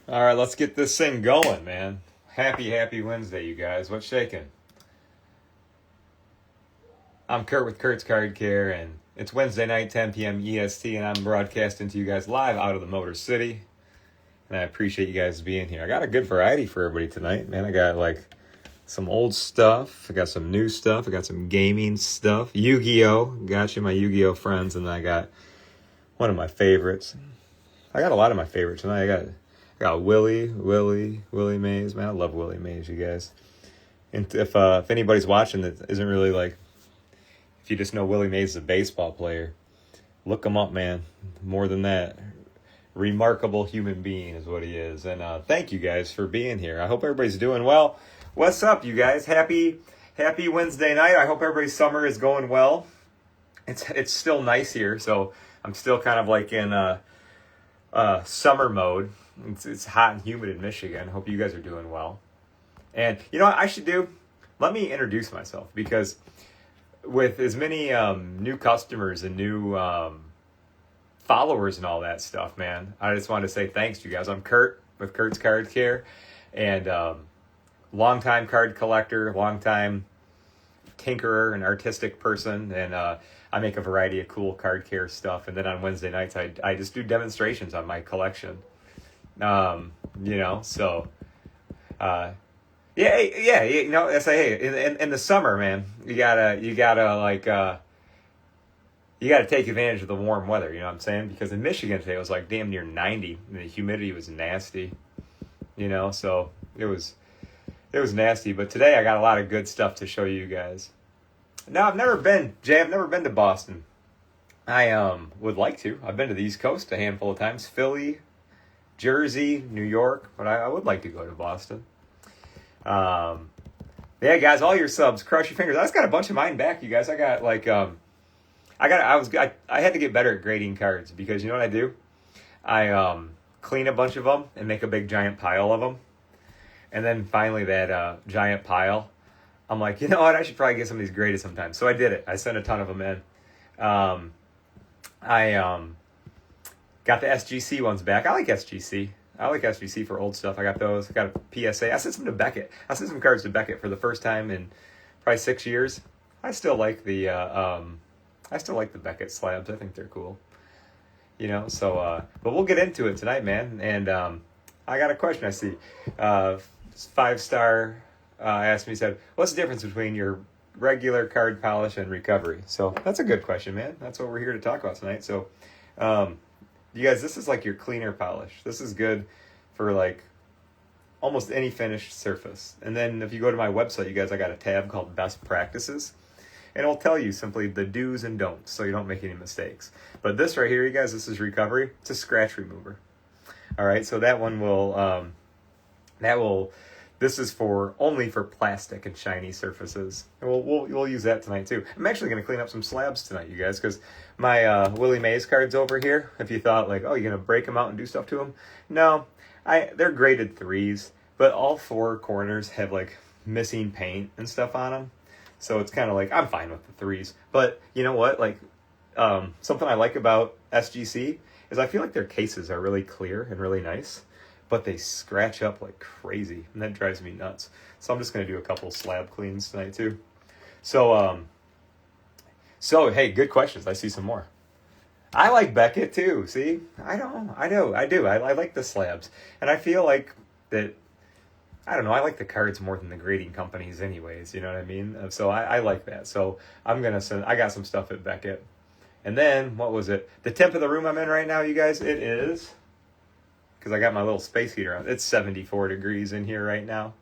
All right, let's get this thing going, man. Happy Wednesday, you guys. What's shaking? I'm Kurt with Kurt's Card Care, and it's Wednesday night, 10 p.m. EST, and I'm broadcasting to you guys live out of the Motor City. And I appreciate you guys being here. I got a good variety for everybody tonight, man. I got like some old stuff. I got some new stuff. I got some gaming stuff. YuGiOh. Got you, my YuGiOh friends, and I got one of my favorites. I got a lot of my favorites tonight. I got Willie Mays, man. I love Willie Mays, you guys. And if anybody's watching that isn't really like, if you just know Willie Mays is a baseball player, look him up, man. More than that, remarkable human being is what he is. And thank you guys for being here. I hope everybody's doing well. What's up, you guys? Happy Wednesday night. I hope everybody's summer is going well. It's still nice here, so I'm still kind of like in summer mode. It's hot and humid in Michigan. Hope you guys are doing well. And you know what I should do? Let me introduce myself, because with as many new customers and new followers and all that stuff, man, I just wanted to say thanks to you guys. I'm Kurt with Kurt's Card Care, and longtime card collector, longtime tinkerer and artistic person, and I make a variety of cool card care stuff. And then on Wednesday nights, I just do demonstrations on my collection. So, I say, hey, in the summer, man, you gotta take advantage of the warm weather, you know what I'm saying? Because in Michigan today, it was like damn near 90, and the humidity was nasty, so it was nasty. But today I got a lot of good stuff to show you guys. Now, I've never been to Boston. I would like to. I've been to the East Coast a handful of times, Philly, Jersey, New York, but I would like to go to Boston. Yeah, guys, all your subs, crush your fingers. I just got a bunch of mine back, you guys. I got like I had to get better at grading cards, because you know what I do? I clean a bunch of them and make a big giant pile of them, and then finally that giant pile, I'm like, you know what? I should probably get some of these graded sometime. So I did it. I sent a ton of them in. I got the SGC ones back. I like SGC for old stuff. I got those. I got a PSA. I sent some to Beckett. I sent some cards to Beckett for the first time in probably 6 years. I still like the Beckett slabs. I think they're cool. But we'll get into it tonight, man. And I got a question. I see 5-star asked me, said, what's the difference between your regular card polish and recovery? So that's a good question, man. That's what we're here to talk about tonight. So you guys, this is like your cleaner polish. This is good for like almost any finished surface. And then if you go to my website, you guys, I got a tab called Best Practices, and it'll tell you simply the do's and don'ts, so you don't make any mistakes. But this right here, you guys, this is recovery. It's a scratch remover. All right, so that one will this is only for plastic and shiny surfaces. And we'll use that tonight too. I'm actually going to clean up some slabs tonight, you guys, because my Willie Mays cards over here, if you thought like, oh, you're going to break them out and do stuff to them. No, they're graded 3s, but all 4 corners have like missing paint and stuff on them. So it's kind of like, I'm fine with the 3s. But you know what? Like something I like about SGC is I feel like their cases are really clear and really nice, but they scratch up like crazy, and that drives me nuts. So I'm just going to do a couple slab cleans tonight too. So hey, good questions. I see some more. I like Beckett too. See, I do. I like the slabs, and I feel like that. I don't know. I like the cards more than the grading companies, anyways. You know what I mean? So I like that. So I got some stuff at Beckett, and then what was it? The temp of the room I'm in right now, you guys. It is, because I got my little space heater on. It's 74 degrees in here right now.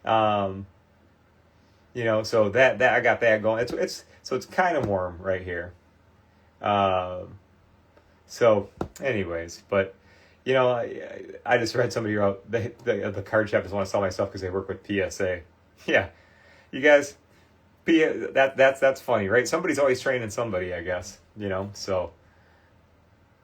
So that I got that going. It's kind of warm right here. So anyways, but I just read somebody wrote the card shop just want to sell my stuff because they work with PSA. Yeah, you guys, that's funny, right? Somebody's always training somebody, I guess. So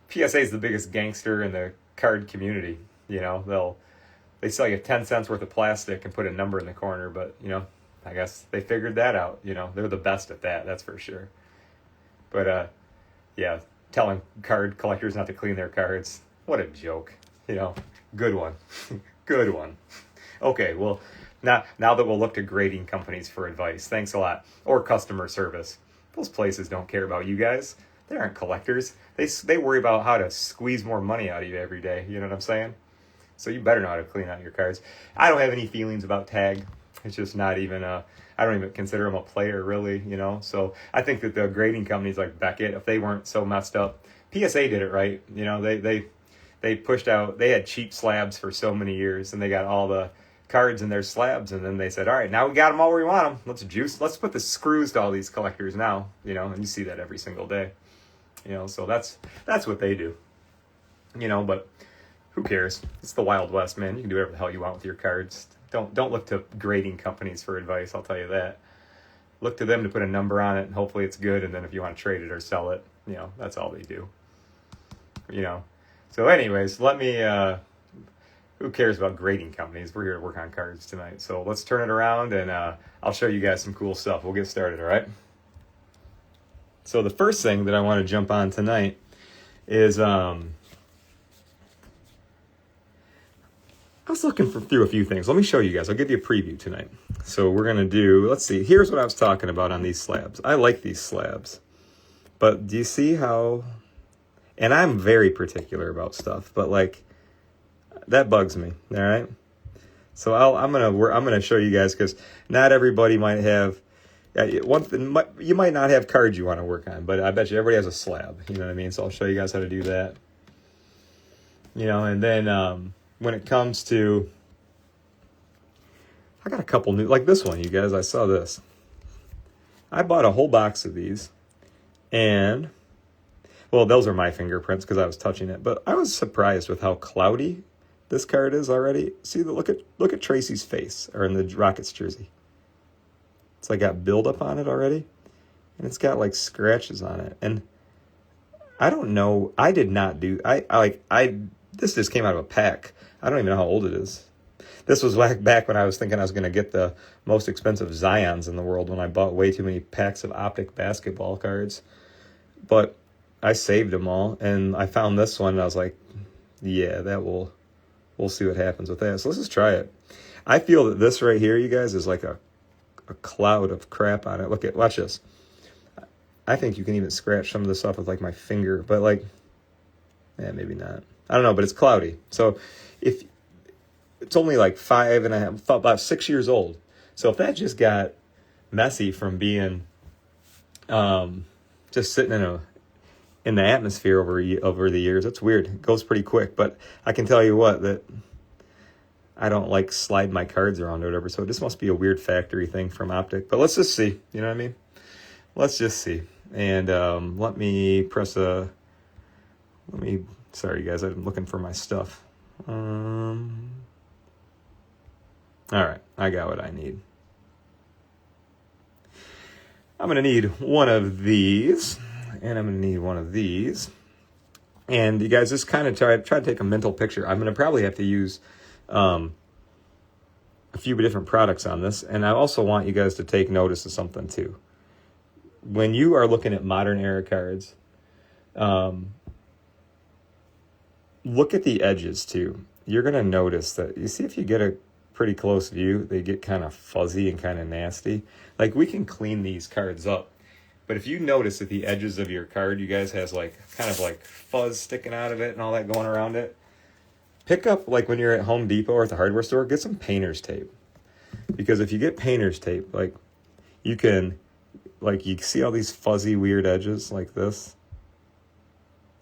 PSA is the biggest gangster in the card community. They sell you 10 cents worth of plastic and put a number in the corner, but I guess they figured that out. They're the best at that, that's for sure. But yeah, telling card collectors not to clean their cards, what a joke. You know, good one. Good one. Okay, well, now that we'll look to grading companies for advice. Thanks a lot. Or customer service. Those places don't care about you guys. They aren't collectors. They worry about how to squeeze more money out of you every day. You know what I'm saying? So you better know how to clean out your cards. I don't have any feelings about tag. It's just not even I don't even consider them a player, really, you know? So I think that the grading companies like Beckett, if they weren't so messed up, PSA did it right. You know, they pushed out, they had cheap slabs for so many years, and they got all the cards in their slabs, and then they said, all right, now we got them all where we want them. Let's put the screws to all these collectors now, you know, and you see that every single day. You know, so that's what they do. You know, but who cares? It's the Wild West, man. You can do whatever the hell you want with your cards. Don't look to grading companies for advice, I'll tell you that. Look to them to put a number on it, and hopefully it's good, and then if you want to trade it or sell it, you know, that's all they do. You know. So anyways, let me who cares about grading companies? We're here to work on cards tonight. So let's turn it around, and I'll show you guys some cool stuff. We'll get started, all right? So the first thing that I want to jump on tonight is I was looking through a few things. Let me show you guys. I'll give you a preview tonight. So we're going to do, let's see, here's what I was talking about on these slabs. I like these slabs. But do you see how, and I'm very particular about stuff, but like, that bugs me, all right? So I'm gonna show you guys, because not everybody might have, you might not have cards you want to work on, but I bet you everybody has a slab, you know what I mean? So I'll show you guys how to do that. You know, and then when it comes to, I got a couple new, like this one, you guys, I saw this. I bought a whole box of these, and, well, those are my fingerprints because I was touching it, but I was surprised with how cloudy this card is already. See, look at Tracy's face, or in the Rockets jersey. It's like got buildup on it already, and it's got like scratches on it. And I don't know, I did not do, this just came out of a pack. I don't even know how old it is. This was back when I was thinking I was going to get the most expensive Zions in the world, when I bought way too many packs of Optic basketball cards. But I saved them all, and I found this one, and I was like, yeah, we'll see what happens with that. So let's just try it. I feel that this right here, you guys, is like a cloud of crap on it. Watch this. I think you can even scratch some of this off with like my finger, but like, maybe not. I don't know, but it's cloudy. So if it's only like 5.5, about 6 years old. So if that just got messy from being just sitting in the atmosphere over the years, it's weird. It goes pretty quick, but I can tell you what, that I don't like slide my cards around or whatever, so this must be a weird factory thing from Optic. But let's just see, you know what I mean? Let's just see. And sorry guys, I'm looking for my stuff. All right, I got what I need. I'm going to need one of these, and I'm going to need one of these. And you guys just kind of try to take a mental picture. I'm going to probably have to use a few different products on this, and I also want you guys to take notice of something too. When you are looking at modern era cards, look at the edges too. You're going to notice that, you see, if you get a pretty close view, they get kind of fuzzy and kind of nasty. Like, we can clean these cards up, but if you notice that the edges of your card, you guys, has like kind of like fuzz sticking out of it and all that going around it, pick up, like when you're at Home Depot or at the hardware store, get some painter's tape. Because if you get painter's tape, like, you can, like, you see all these fuzzy weird edges like this,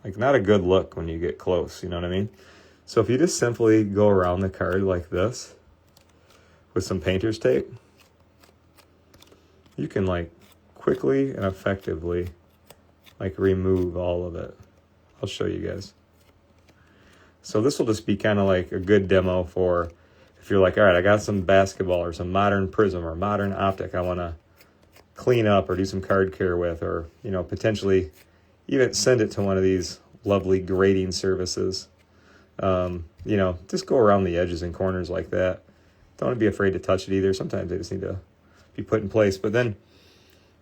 like, not a good look when you get close, you know what I mean? So if you just simply go around the card like this with some painter's tape, you can like quickly and effectively like remove all of it. I'll show you guys. So this will just be kind of like a good demo for if you're like, all right, I got some basketball or some modern prism or modern optic I want to clean up or do some card care with, or, you know, potentially even send it to one of these lovely grading services. You know, just go around the edges and corners like that. Don't be afraid to touch it either. Sometimes they just need to be put in place. But then,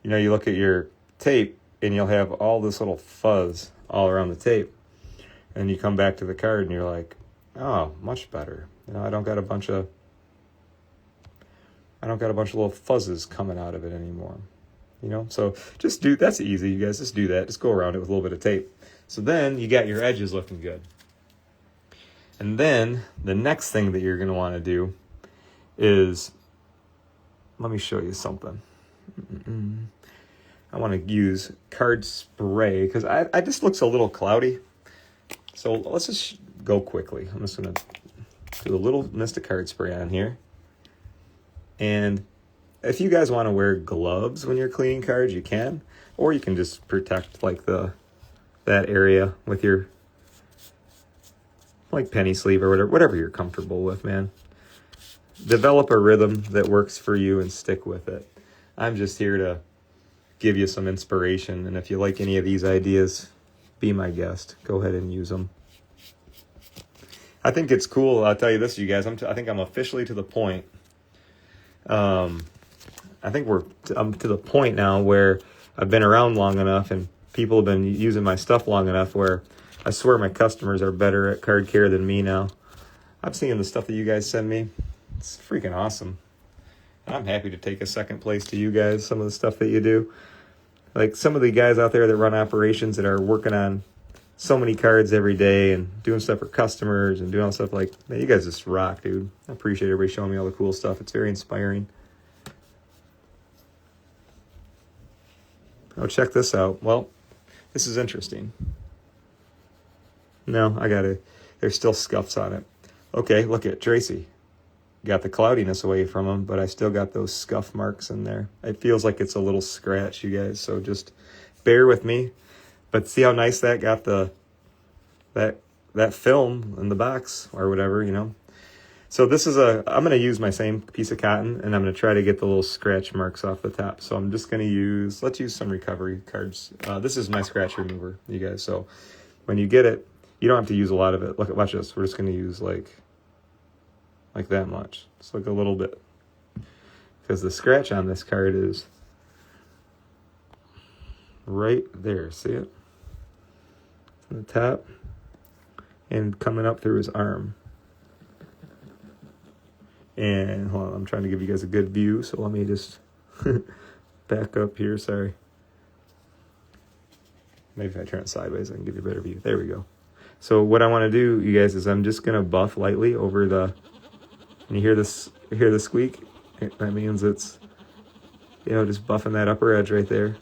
you know, you look at your tape and you'll have all this little fuzz all around the tape. And you come back to the card and you're like, Oh, much better. You know, I don't got a bunch of little fuzzes coming out of it anymore. You know, so that's easy, you guys. Just do that. Just go around it with a little bit of tape. So then you got your edges looking good. And then the next thing that you're going to want to do is, let me show you something. I want to use card spray because I just looks a little cloudy. So let's just go quickly. I'm just going to do a little mist of card spray on here. And if you guys want to wear gloves when you're cleaning cards, you can. Or you can just protect like that area with your like penny sleeve or whatever you're comfortable with, man. Develop a rhythm that works for you and stick with it. I'm just here to give you some inspiration. And if you like any of these ideas, be my guest. Go ahead and use them. I think it's cool. I'll tell you this, you guys. I think I'm officially to the point. I think I'm to the point now where I've been around long enough and people have been using my stuff long enough where I swear my customers are better at card care than me now. I'm seeing the stuff that you guys send me. It's freaking awesome. And I'm happy to take a second place to you guys, some of the stuff that you do. Like some of the guys out there that run operations that are working on so many cards every day and doing stuff for customers and doing all stuff like, man, you guys just rock, dude. I appreciate everybody showing me all the cool stuff. It's very inspiring. Oh, check this out. Well, this is interesting. No, there's still scuffs on it. Okay, look at Tracy. Got the cloudiness away from them, but I still got those scuff marks in there. It feels like it's a little scratch, you guys, so just bear with me. But see how nice that got that film in the box or whatever, you know. So I'm going to use my same piece of cotton, and I'm going to try to get the little scratch marks off the top. So I'm just going to let's use some recovery cards. This is my scratch remover, you guys. So when you get it, you don't have to use a lot of it. Watch this. We're just going to use like that much. Just like a little bit. Because the scratch on this card is right there. See it? On the top. And coming up through his arm. And hold on, I'm trying to give you guys a good view, so let me just back up here. Sorry. Maybe if I turn it sideways, I can give you a better view. There we go. So what I want to do, you guys, is I'm just going to buff lightly over the... And you hear the squeak? That means it's, just buffing that upper edge right there.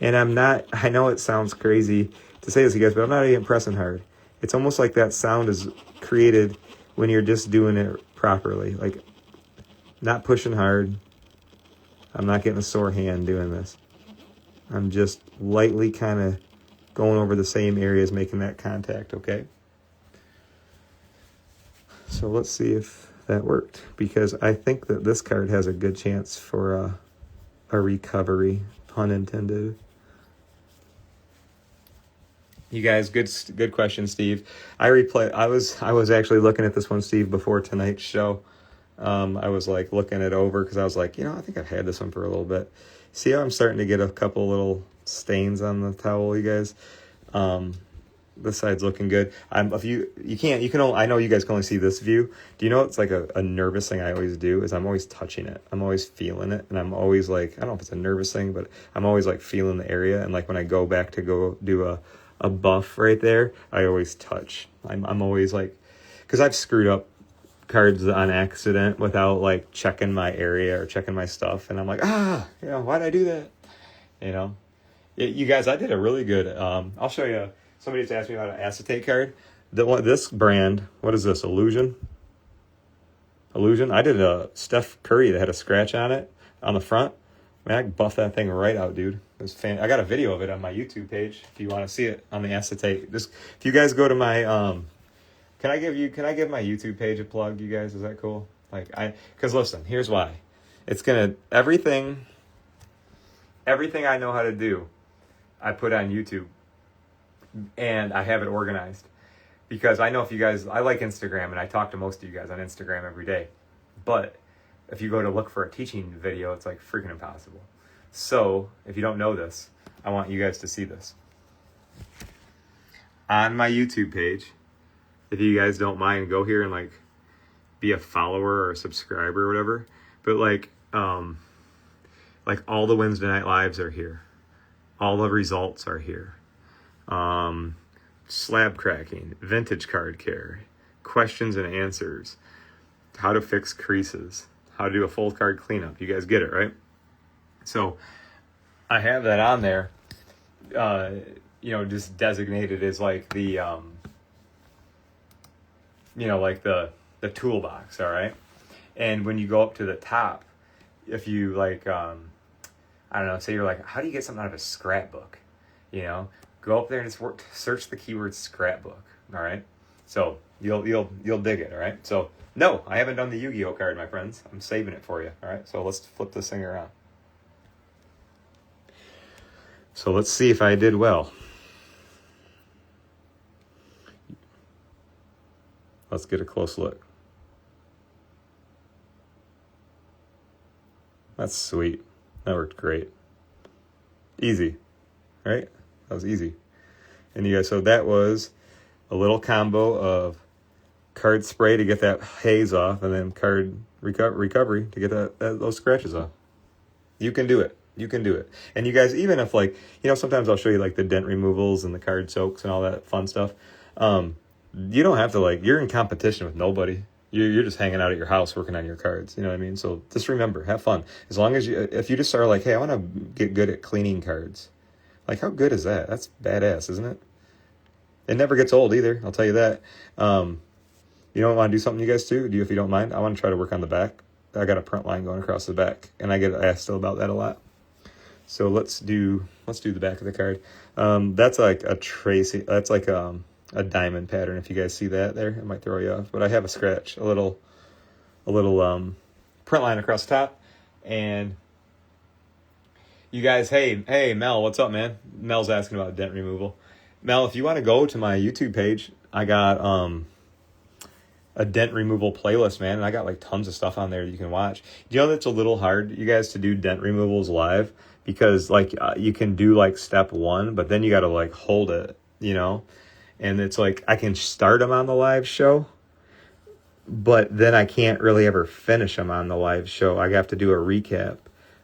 And I know it sounds crazy to say this, you guys, but I'm not even pressing hard. It's almost like that sound is created when you're just doing it properly. Like, not pushing hard. I'm not getting a sore hand doing this. I'm just lightly kind of going over the same areas, making that contact, okay? So let's see if that worked, because I think that this card has a good chance for a recovery, pun intended. You guys, good question, Steve. I was actually looking at this one, Steve, before tonight's show. I was like looking it over because I was like, I think I've had this one for a little bit. See how I'm starting to get a couple little stains on the towel, you guys. This side's looking good. I know you guys can only see this view. Do you know it's like a nervous thing I always do is I'm always touching it. I'm always feeling it. And I'm always like, I don't know if it's a nervous thing, but I'm always like feeling the area. And like when I go back to go do a buff right there, I always touch. I'm always like, because I've screwed up cards on accident without like checking my area or checking my stuff. And I'm like, why'd I do that? You guys, I did a really good, I'll show you. Somebody just asked me about an acetate card. This brand, what is this, Illusion? I did a Steph Curry that had a scratch on it on the front. Man, I buffed that thing right out, dude. It was I got a video of it on my YouTube page if you want to see it on the acetate. Just if you guys go to my can I give my YouTube page a plug, you guys? Is that cool? Because listen, here's why. It's everything I know how to do, I put on YouTube. And I have it organized because I know I like Instagram and I talk to most of you guys on Instagram every day. But if you go to look for a teaching video, it's like freaking impossible. So if you don't know this, I want you guys to see this. On my YouTube page, if you guys don't mind, go here and like be a follower or a subscriber or whatever. But like all the Wednesday night lives are here. All the results are here. Slab cracking, vintage card care, questions and answers, how to fix creases, how to do a full card cleanup. You guys get it, right? So I have that on there, just designated as like the, like the toolbox, all right? And when you go up to the top, if you like, I don't know, say you're like, how do you get something out of a scrapbook? Go up there and just search the keyword scrapbook, all right? So you'll dig it, all right? So no, I haven't done the YuGiOh card, my friends. I'm saving it for you, all right? So let's flip this thing around. So let's see if I did well. Let's get a close look. That's sweet. That worked great. Easy, right? That was easy. And you guys, so that was a little combo of card spray to get that haze off, and then card recovery to get those scratches off. You can do it. You can do it. And you guys, even if like, sometimes I'll show you like the dent removals and the card soaks and all that fun stuff. You don't have to like, you're in competition with nobody. You're just hanging out at your house working on your cards. You know what I mean? So just remember, have fun. As long as if you just start like, hey, I want to get good at cleaning cards. Like, how good is that? That's badass, isn't it? It never gets old either. I'll tell you that. You don't want to do something you guys do? If you don't mind, I want to try to work on the back. I got a print line going across the back, and I get asked still about that a lot. So let's do the back of the card. That's like a Tracy. That's like a diamond pattern. If you guys see that there, it might throw you off. But I have a scratch, a little print line across the top. And you guys, hey Mel, what's up, man? Mel's asking about dent removal. Mel, if you want to go to my YouTube page, I got a dent removal playlist, man, and I got like tons of stuff on there that you can watch. You know that's a little hard, you guys, to do dent removals live, because like you can do like step 1, but then you got to like hold it, and it's like I can start them on the live show, but then I can't really ever finish them on the live show. I have to do a recap.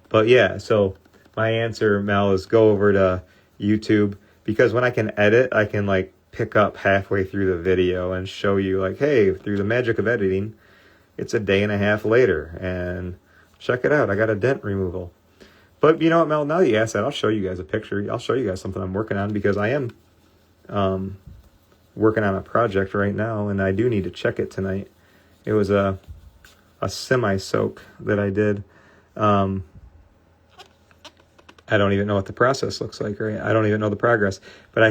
But yeah, so my answer, Mel, is go over to YouTube, because when I can edit, I can like pick up halfway through the video and show you like, hey, through the magic of editing, it's a day and a half later, and check it out, I got a dent removal. But you know what, Mel, now that you asked that, I'll show you guys a picture. I'll show you guys something I'm working on, because I am working on a project right now, and I do need to check it tonight. It was a semi-soak that I did. I don't even know what the process looks like, right? I don't even know the progress. But I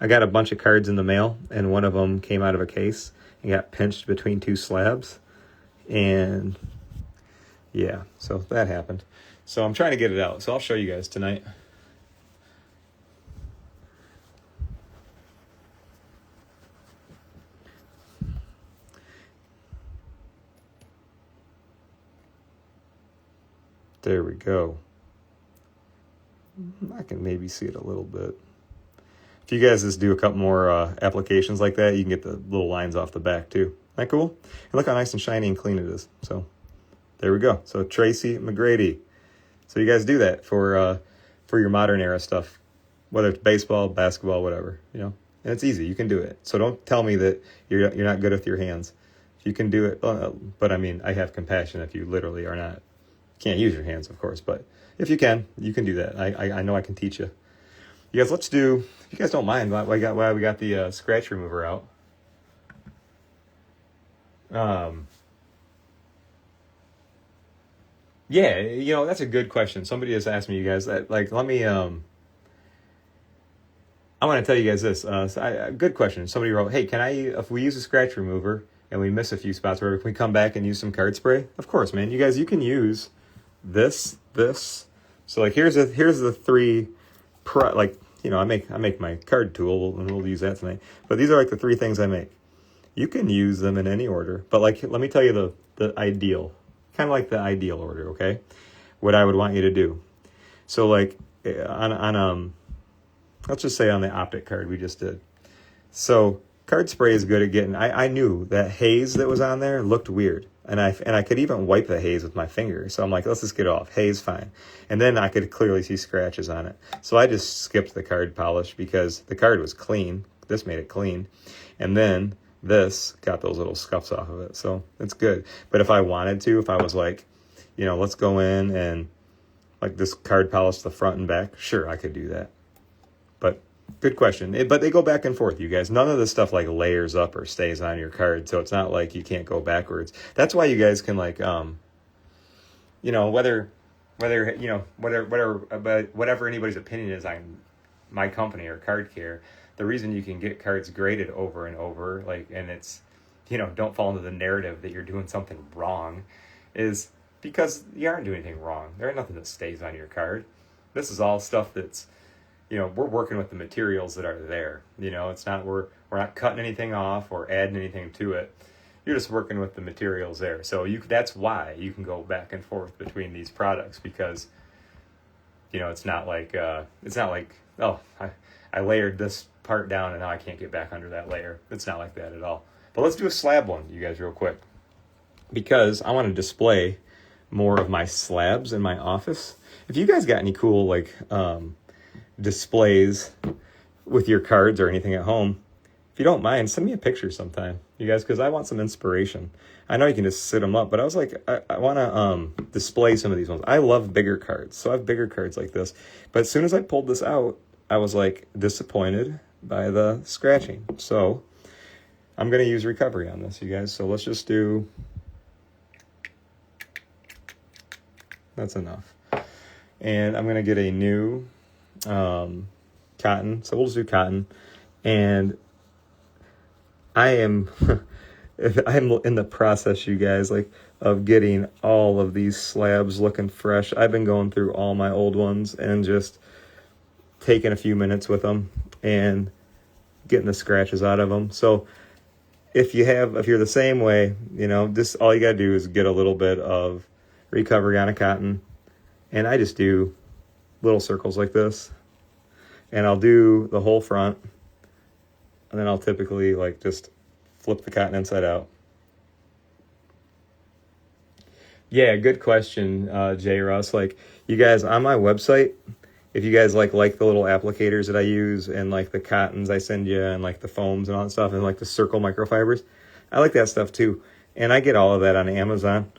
got a bunch of cards in the mail, and one of them came out of a case and got pinched between 2 slabs. And yeah, so that happened. So I'm trying to get it out. So I'll show you guys tonight. There we go. I can maybe see it a little bit. If you guys just do a couple more applications like that, you can get the little lines off the back too. Isn't that cool? And look how nice and shiny and clean it is. So there we go. So Tracy McGrady. So you guys do that for your modern era stuff, whether it's baseball, basketball, whatever, and it's easy. You can do it. So don't tell me that you're not good with your hands. If you can do it, but I mean, I have compassion if you literally are not. Can't use your hands, of course, but if you can do that. I know I can teach you. You guys, let's do, if you guys don't mind, why we got the scratch remover out. Yeah, that's a good question. Somebody has asked me, you guys, that, like, let me, I want to tell you guys this. Good question. Somebody wrote, hey, if we use a scratch remover and we miss a few spots, can we come back and use some card spray? Of course, man. You guys, you can use this. So like, here's the 3, I make my card tool, and we'll use that tonight. But these are like the 3 things I make. You can use them in any order, but like, let me tell you the ideal, kind of like the ideal order, okay? What I would want you to do. So like on let's just say on the optic card we just did. So card spray is good at getting, I knew that haze that was on there looked weird. And I could even wipe the haze with my finger. So I'm like, let's just get it off. Haze, fine. And then I could clearly see scratches on it. So I just skipped the card polish because the card was clean. This made it clean. And then this got those little scuffs off of it. So it's good. But if I wanted to, if I was like, let's go in and like this card polish the front and back, sure, I could do that. But good question. But they go back and forth, you guys. None of this stuff like layers up or stays on your card, so it's not like you can't go backwards. That's why you guys can like, whatever anybody's opinion is on my company or Card Care, the reason you can get cards graded over and over, like, and it's, don't fall into the narrative that you're doing something wrong, is because you aren't doing anything wrong. There ain't nothing that stays on your card. This is all stuff that's, we're working with the materials that are there. It's not, we're not cutting anything off or adding anything to it. You're just working with the materials there. So that's why you can go back and forth between these products, because, it's not like, oh, I layered this part down and now I can't get back under that layer. It's not like that at all. But let's do a slab one, you guys, real quick, because I want to display more of my slabs in my office. If you guys got any cool, like, displays with your cards or anything at home, if you don't mind, send me a picture sometime, you guys, because I want some inspiration. I know you can just sit them up, but I was like, I want to display some of these ones. I love bigger cards, so I have bigger cards like this. But as soon as I pulled this out, I was like disappointed by the scratching. So I'm going to use recovery on this, you guys. So let's just do, that's enough. And I'm going to get a new cotton. So we'll just do cotton. And I am I'm in the process, you guys, like, of getting all of these slabs looking fresh. I've been going through all my old ones and just taking a few minutes with them and getting the scratches out of them. So if you're the same way, just all you got to do is get a little bit of recovery on a cotton. And I just do little circles like this. And I'll do the whole front. And then I'll typically like just flip the cotton inside out. Yeah, good question, Jay Russ. Like, you guys, on my website, if you guys like the little applicators that I use and like the cottons I send you and like the foams and all that stuff and like the circle microfibers, I like that stuff too. And I get all of that on Amazon.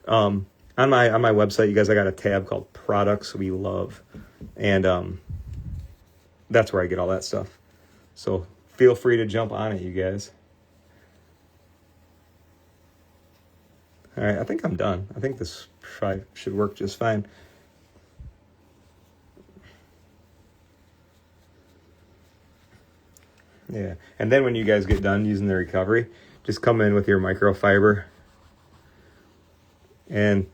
On my website, you guys, I got a tab called Products We Love. And that's where I get all that stuff. So feel free to jump on it, you guys. All right, I think I'm done. I think this should work just fine. Yeah, and then when you guys get done using the recovery, just come in with your microfiber. And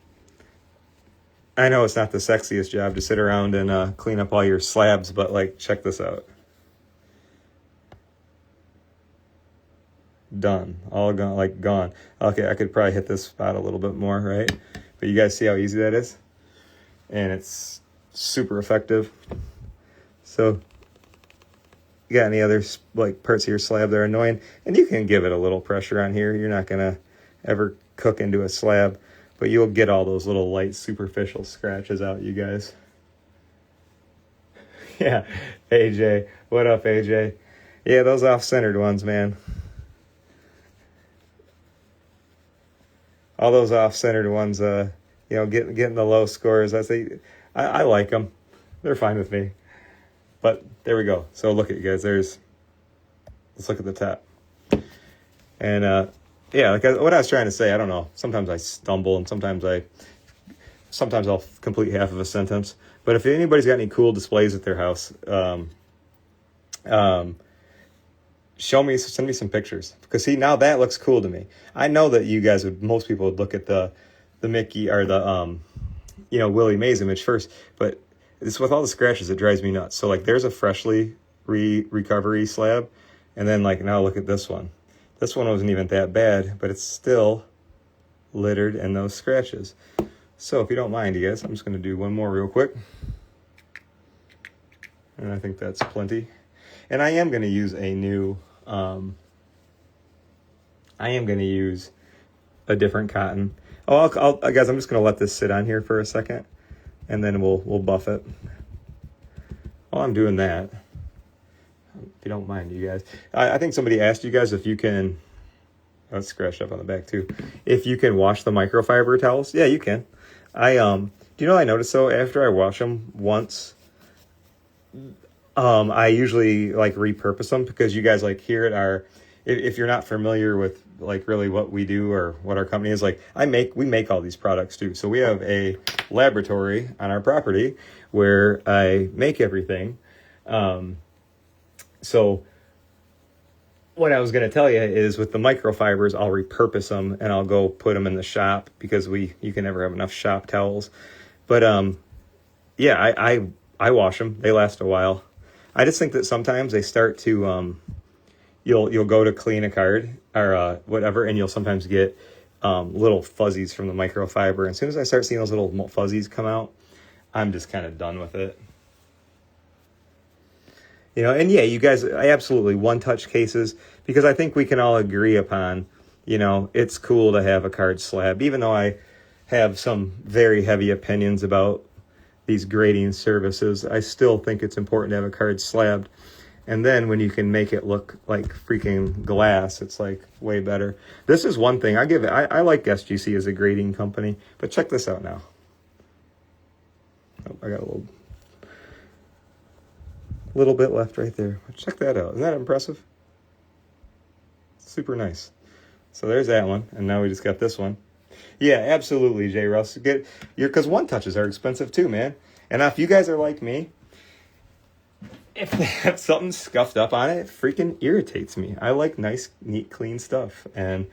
I know it's not the sexiest job to sit around and clean up all your slabs, but like, check this out. Done. All gone, like gone. Okay, I could probably hit this spot a little bit more, right? But you guys see how easy that is? And it's super effective. So you got any other like parts of your slab that are annoying? And you can give it a little pressure on here. You're not going to ever cook into a slab, but you'll get all those little light superficial scratches out, you guys. Yeah, AJ. What up, AJ? Yeah, those off-centered ones, man. All those off-centered ones, getting the low scores. I like them. They're fine with me. But there we go. So look at you guys. Let's look at the top. And what I was trying to say, I don't know. Sometimes I stumble, and sometimes I'll complete half of a sentence. But if anybody's got any cool displays at their house, send me some pictures, because see, now that looks cool to me. I know that you guys most people would look at the Mickey or the Willie Mays image first, but it's with all the scratches, it drives me nuts. So like, there's a freshly recovery slab, and then like, now look at this one. This one wasn't even that bad, but it's still littered in those scratches. So if you don't mind, you guys, I'm just going to do one more real quick, and I think that's plenty. And I am going to use a new I am going to use a different cotton. Oh, guys, I'm just going to let this sit on here for a second, and then we'll buff it. While I'm doing that, if you don't mind, you guys, I think somebody asked you guys if you can. Oh, it's scratched up on the back too. If you can wash the microfiber towels, yeah, you can. Do you know what I noticed though? After I wash them once, I usually like repurpose them because you guys like here at our. If you're not familiar with like really what we do or what our company is, like we make all these products too. So we have a laboratory on our property where I make everything. So what I was going to tell you is with the microfibers, I'll repurpose them and I'll go put them in the shop because you can never have enough shop towels. But yeah, I wash them. They last a while. I just think that sometimes they start to you'll go to clean a card or whatever, and you'll sometimes get little fuzzies from the microfiber. And as soon as I start seeing those little fuzzies come out, I'm just kind of done with it. You know, and yeah, you guys, I absolutely one-touch cases, because I think we can all agree upon, you know, it's cool to have a card slab, even though I have some very heavy opinions about these grading services. I still think it's important to have a card slabbed. And then when you can make it look like freaking glass, it's like way better. This is one thing I like SGC as a grading company, but check this out now. Oh, I got a little bit left right there. Check that out. Isn't that impressive? Super nice. So there's that one, and now we just got this one. Yeah, absolutely, J. Russ. Because one touches are expensive too, man. And if you guys are like me, if they have something scuffed up on it, it freaking irritates me. I like nice, neat, clean stuff, and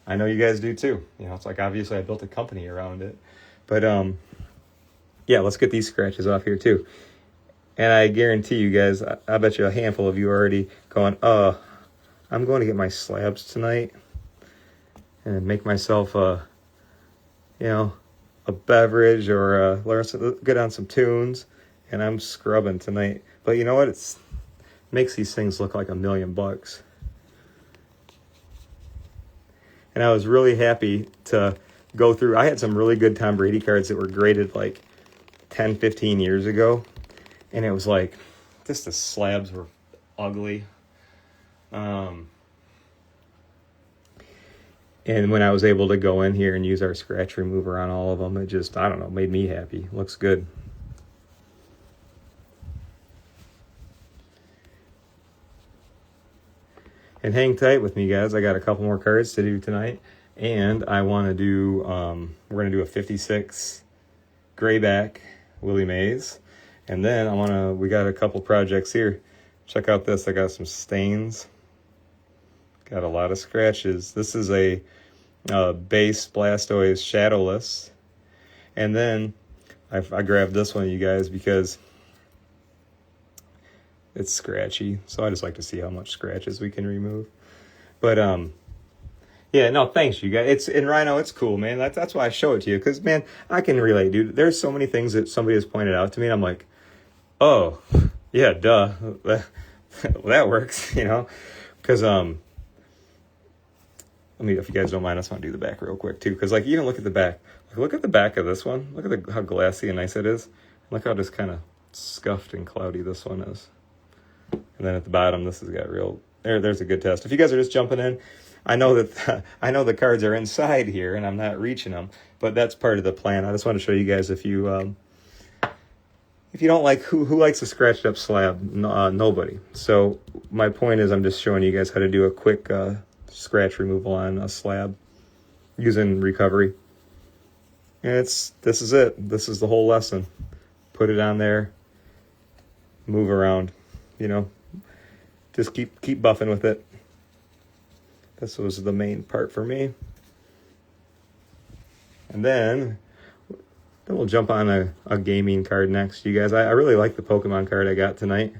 I know you guys do too. You know, it's like obviously I built a company around it, but yeah, let's get these scratches off here too. And I guarantee you guys, I bet you a handful of you are already going, I'm going to get my slabs tonight and make myself a beverage or get on some tunes, and I'm scrubbing tonight. But you know what? It makes these things look like $1 million. And I was really happy to go through. I had some really good Tom Brady cards that were graded like 10, 15 years ago. And it was like, just the slabs were ugly. And when I was able to go in here and use our scratch remover on all of them, it just, I don't know, made me happy. Looks good. And hang tight with me, guys. I got a couple more cards to do tonight. And I want to do, we're going to do a 56 grayback Willie Mays. And then we got a couple projects here. Check out this. I got some stains. Got a lot of scratches. This is a base Blastoise Shadowless. And then I grabbed this one, you guys, because it's scratchy. So I just like to see how much scratches we can remove. But yeah, no, thanks, you guys. Rhino, it's cool, man. That's why I show it to you. Because, man, I can relate, dude. There's so many things that somebody has pointed out to me, and I'm like, oh, yeah, duh. That works, you know? Because, if you guys don't mind, I just want to do the back real quick, too. Because, like, even look at the back. Like, look at the back of this one. Look at how glassy and nice it is. Look how just kind of scuffed and cloudy this one is. And then at the bottom, this has got there's a good test. If you guys are just jumping in, I know the cards are inside here, and I'm not reaching them, but that's part of the plan. I just want to show you guys if you don't like who likes a scratched up slab, nobody. So my point is, I'm just showing you guys how to do a quick scratch removal on a slab using recovery. And this is it. This is the whole lesson. Put it on there, move around, you know, just keep buffing with it. This was the main part for me. And then we'll jump on a gaming card next, you guys. I really like the Pokemon card I got tonight.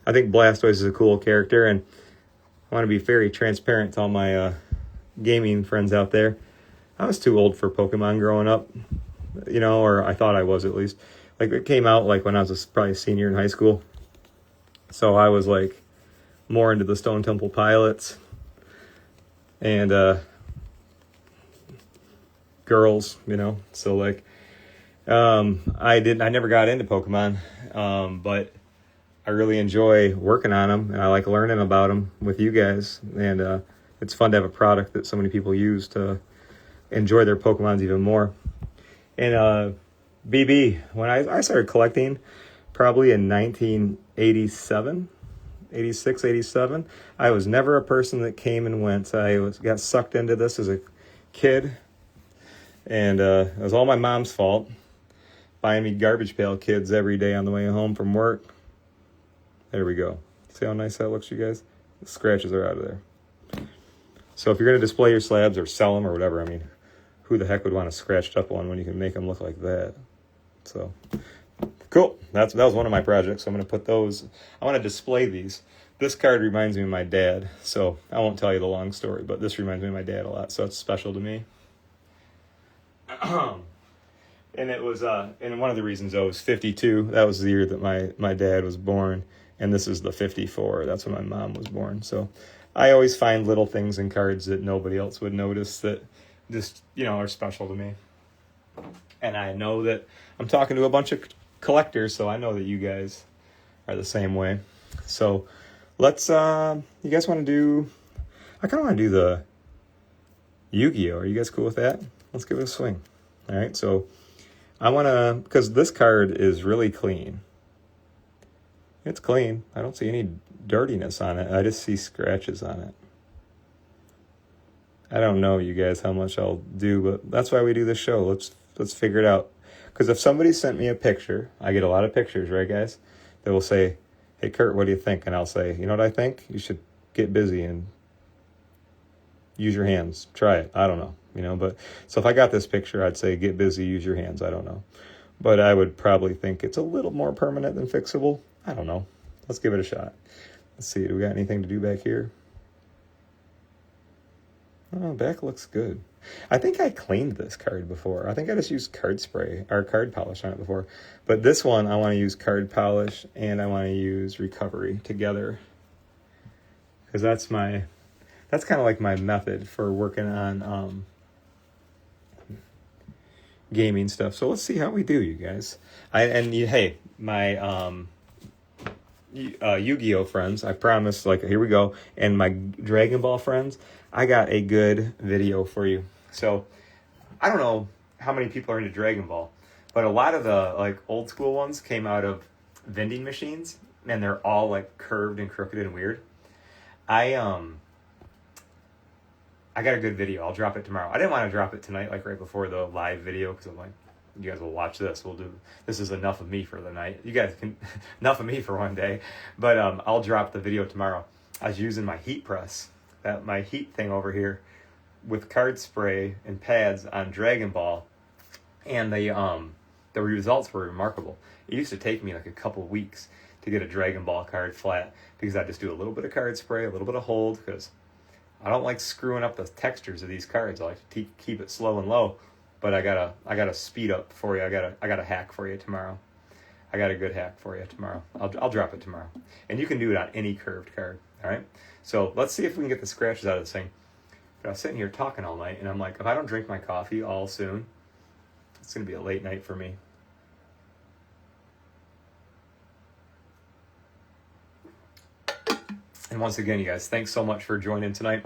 I think Blastoise is a cool character, and I want to be very transparent to all my gaming friends out there. I was too old for Pokemon growing up, you know, or I thought I was at least. Like, it came out like when I was probably a senior in high school. So I was like more into the Stone Temple Pilots. and girls, you know. So like, I never got into Pokemon, but I really enjoy working on them, and I like learning about them with you guys. And it's fun to have a product that so many people use to enjoy their Pokemons even more. And BB, when I started collecting, probably in 1987, 86, 87, I was never a person that came and went. Got sucked into this as a kid, and it was all my mom's fault, buying me Garbage Pail Kids every day on the way home from work. There we go. See how nice that looks, you guys? The scratches are out of there. So if you're going to display your slabs or sell them or whatever, I mean, who the heck would want a scratched up one when you can make them look like that? So, cool. That was one of my projects. So I'm going to put those. I want to display these. This card reminds me of my dad. So I won't tell you the long story, but this reminds me of my dad a lot. So it's special to me. And it was, and one of the reasons I was 52. That was the year that my dad was born. And this is the 54. That's when my mom was born. So I always find little things in cards that nobody else would notice that just, you know, are special to me. And I know that I'm talking to a bunch of collectors, so I know that you guys are the same way. So let's, you guys want to do, I kind of want to do the YuGiOh. Are you guys cool with that? Let's give it a swing. All right, so I want to, because this card is really clean. It's clean. I don't see any dirtiness on it. I just see scratches on it. I don't know, you guys, how much I'll do, but that's why we do this show. Let's figure it out. Because if somebody sent me a picture, I get a lot of pictures, right, guys? They will say, hey, Kurt, what do you think? And I'll say, you know what I think? You should get busy and use your hands. Try it. I don't know, you know. But so if I got this picture, I'd say, get busy, use your hands. I don't know. But I would probably think it's a little more permanent than fixable. I don't know. Let's give it a shot. Let's see. Do we got anything to do back here? Oh, back looks good. I think I cleaned this card before. I think I just used card spray or card polish on it before. But this one, I want to use card polish and I want to use recovery together. Because that's kind of like my method for working on gaming stuff. So let's see how we do, you guys. Hey, my YuGiOh friends, I promise, like, here we go. And my Dragon Ball friends, I got a good video for you. So I don't know how many people are into Dragon Ball, but a lot of the like old school ones came out of vending machines, and they're all like curved and crooked and weird. I got a good video. I'll drop it tomorrow. I didn't want to drop it tonight, like right before the live video, because I'm like, you guys will watch this. This is enough of me for the night. You guys can, enough of me for one day. But I'll drop the video tomorrow. I was using my heat press, my heat thing over here, with card spray and pads on Dragon Ball, and the results were remarkable. It used to take me like a couple weeks to get a Dragon Ball card flat, because I just do a little bit of card spray, a little bit of hold, because I don't like screwing up the textures of these cards. I like to keep it slow and low. But I gotta speed up for you. I got a hack for you tomorrow. I got a good hack for you tomorrow. I'll drop it tomorrow, and you can do it on any curved card. All right. So let's see if we can get the scratches out of this thing. But I was sitting here talking all night, and I'm like, if I don't drink my coffee all soon, it's gonna be a late night for me. And once again, you guys, thanks so much for joining tonight.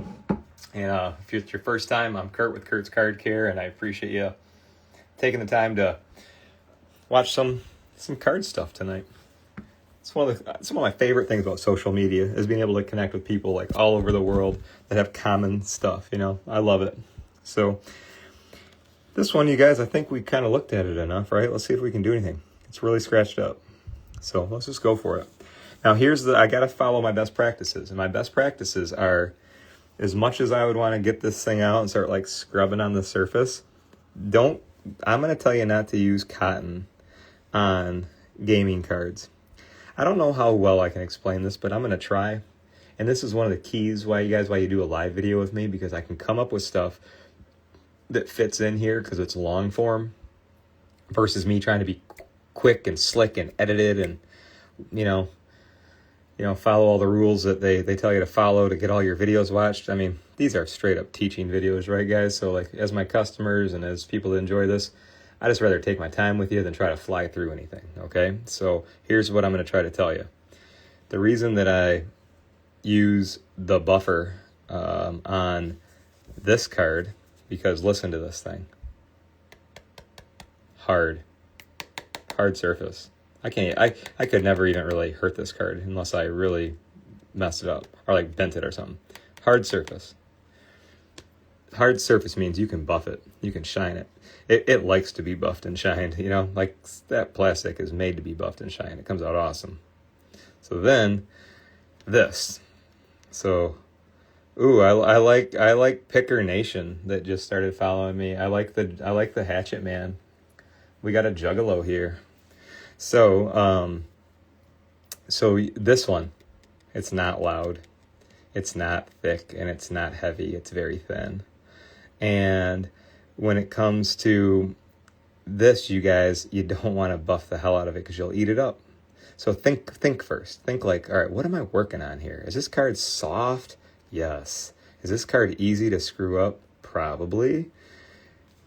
And if it's your first time, I'm Kurt with Kurt's Card Care, and I appreciate you taking the time to watch some card stuff tonight. It's some of my favorite things about social media is being able to connect with people like all over the world that have common stuff. You know, I love it. So this one, you guys, I think we kind of looked at it enough, right? Let's see if we can do anything. It's really scratched up. So let's just go for it. Now I got to follow my best practices, and my best practices are, as much as I would want to get this thing out and start like scrubbing on the surface, I'm going to tell you not to use cotton on gaming cards. I don't know how well I can explain this, but I'm going to try. And this is one of the keys why you do a live video with me, because I can come up with stuff that fits in here because it's long form versus me trying to be quick and slick and edited and, you know, follow all the rules that they tell you to follow to get all your videos watched. I mean, these are straight up teaching videos, right, guys? So like, as my customers and as people that enjoy this, I just rather take my time with you than try to fly through anything, okay? So here's what I'm going to try to tell you. The reason that I use the buffer on this card, because listen to this thing. Hard surface. I could never even really hurt this card unless I really messed it up or like bent it or something. Hard surface. Hard surface means you can buff it. You can shine it. It likes to be buffed and shined, like that plastic is made to be buffed and shined. It comes out awesome. So then this. So, I like Picker Nation that just started following me. I like the Hatchet Man. We got a JuGiOh here. So this one, it's not loud, it's not thick, and it's not heavy. It's very thin. And when it comes to this, you guys, you don't want to buff the hell out of it because you'll eat it up. So think first. Think like, all right, what am I working on here? Is this card soft? Yes. Is this card easy to screw up? Probably.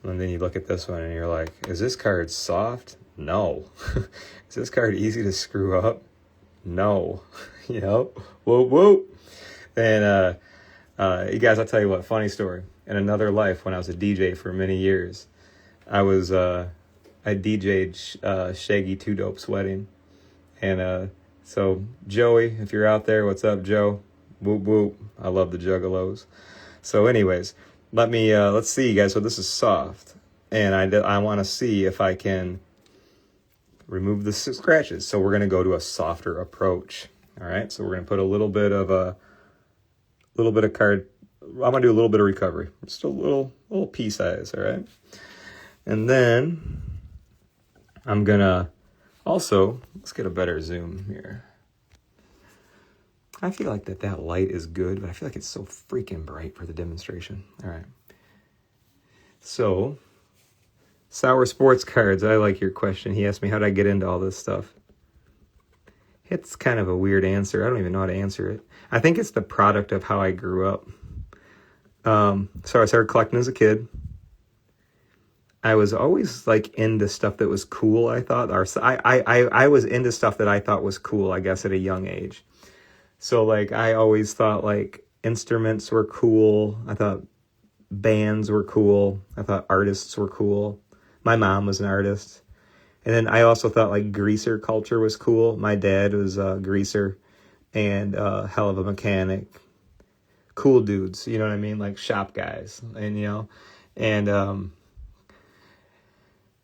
And then you look at this one and you're like, is this card soft? No. Is this card easy to screw up? No. Whoa. And you guys, I'll tell you what, funny story. In another life, when I was a DJ for many years, I DJ'd Shaggy Two Dope's wedding. And so Joey, if you're out there, what's up, Joe? Whoop whoop. I love the JuGiOhs. So anyways, let's see, you guys. So this is soft, and I want to see if I can remove the scratches. So we're going to go to a softer approach. All right. So we're going to put a little bit of card. I'm going to do a little bit of recovery. Just a little pea size. All right. And then I'm going to also, let's get a better zoom here. I feel like that light is good, but I feel like it's so freaking bright for the demonstration. All right. So, Sour Sports Cards, I like your question. He asked me, how did I get into all this stuff? It's kind of a weird answer. I don't even know how to answer it. I think it's the product of how I grew up. So I started collecting as a kid. I was always like into stuff that was cool, I thought. Or I was into stuff that I thought was cool, I guess, at a young age. So like I always thought like instruments were cool. I thought bands were cool. I thought artists were cool. My mom was an artist. And then I also thought like greaser culture was cool. My dad was a greaser and a hell of a mechanic. Cool dudes, you know what I mean? Like shop guys. And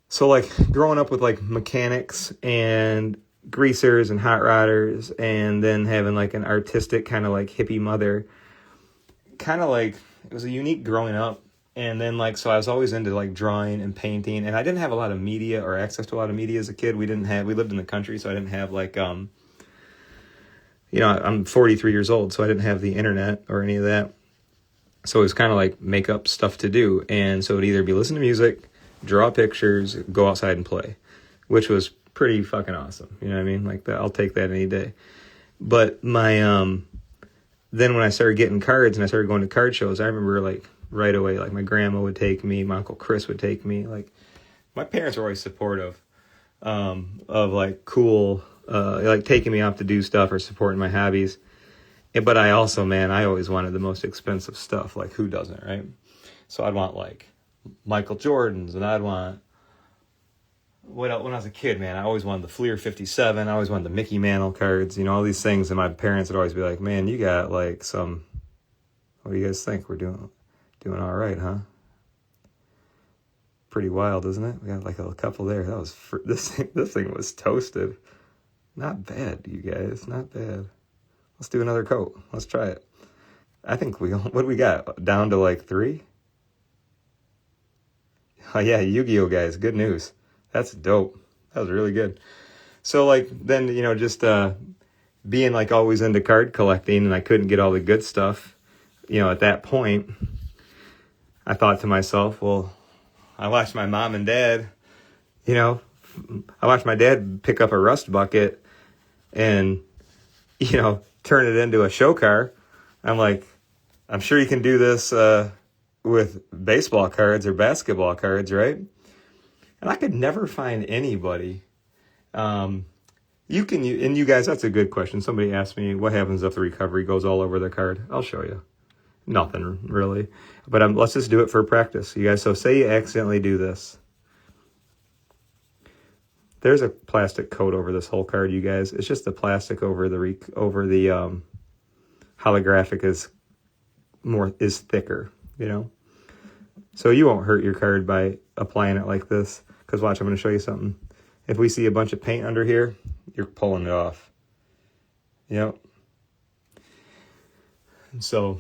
so like growing up with like mechanics and greasers and hot rodders, and then having like an artistic kind of like hippie mother, kind of like it was a unique growing up. And then like, so I was always into like drawing and painting, and I didn't have a lot of media or access to a lot of media as a kid. We lived in the country, so I didn't have like, I'm 43 years old, so I didn't have the internet or any of that. So it was kind of like make up stuff to do. And so it'd either be listen to music, draw pictures, go outside and play, which was pretty fucking awesome. You know what I mean? Like that, I'll take that any day. But my, then when I started getting cards and I started going to card shows, I remember like right away, like my grandma would take me, my Uncle Chris would take me. Like my parents were always supportive, of like cool, like taking me off to do stuff or supporting my hobbies. But I also, I always wanted the most expensive stuff. Like who doesn't, right? So I'd want like Michael Jordans, and I'd want, when I was a kid, I always wanted the Fleer 57. I always wanted the Mickey Mantle cards, all these things. And my parents would always be like, man, you got like some, what do you guys think? We're doing all right, huh? Pretty wild, isn't it? We got like a couple there. That was, this thing was toasted. Not bad, you guys, not bad. Let's do another coat. Let's try it. I think what do we got? Down to like 3? Oh yeah, YuGiOh guys, good news. That's dope. That was really good. So like then, just being like always into card collecting, and I couldn't get all the good stuff, at that point, I thought to myself, well, I watched my mom and dad, I watched my dad pick up a rust bucket and turn it into a show car. I'm like, I'm sure you can do this with baseball cards or basketball cards, right? And I could never find anybody. And you guys, that's a good question. Somebody asked me, what happens if the recovery goes all over the card? I'll show you. Nothing, really. But let's just do it for practice, you guys. So say you accidentally do this. There's a plastic coat over this whole card, you guys. It's just the plastic over the holographic is thicker, So you won't hurt your card by applying it like this. Because watch, I'm going to show you something. If we see a bunch of paint under here, you're pulling it off. Yep. And so,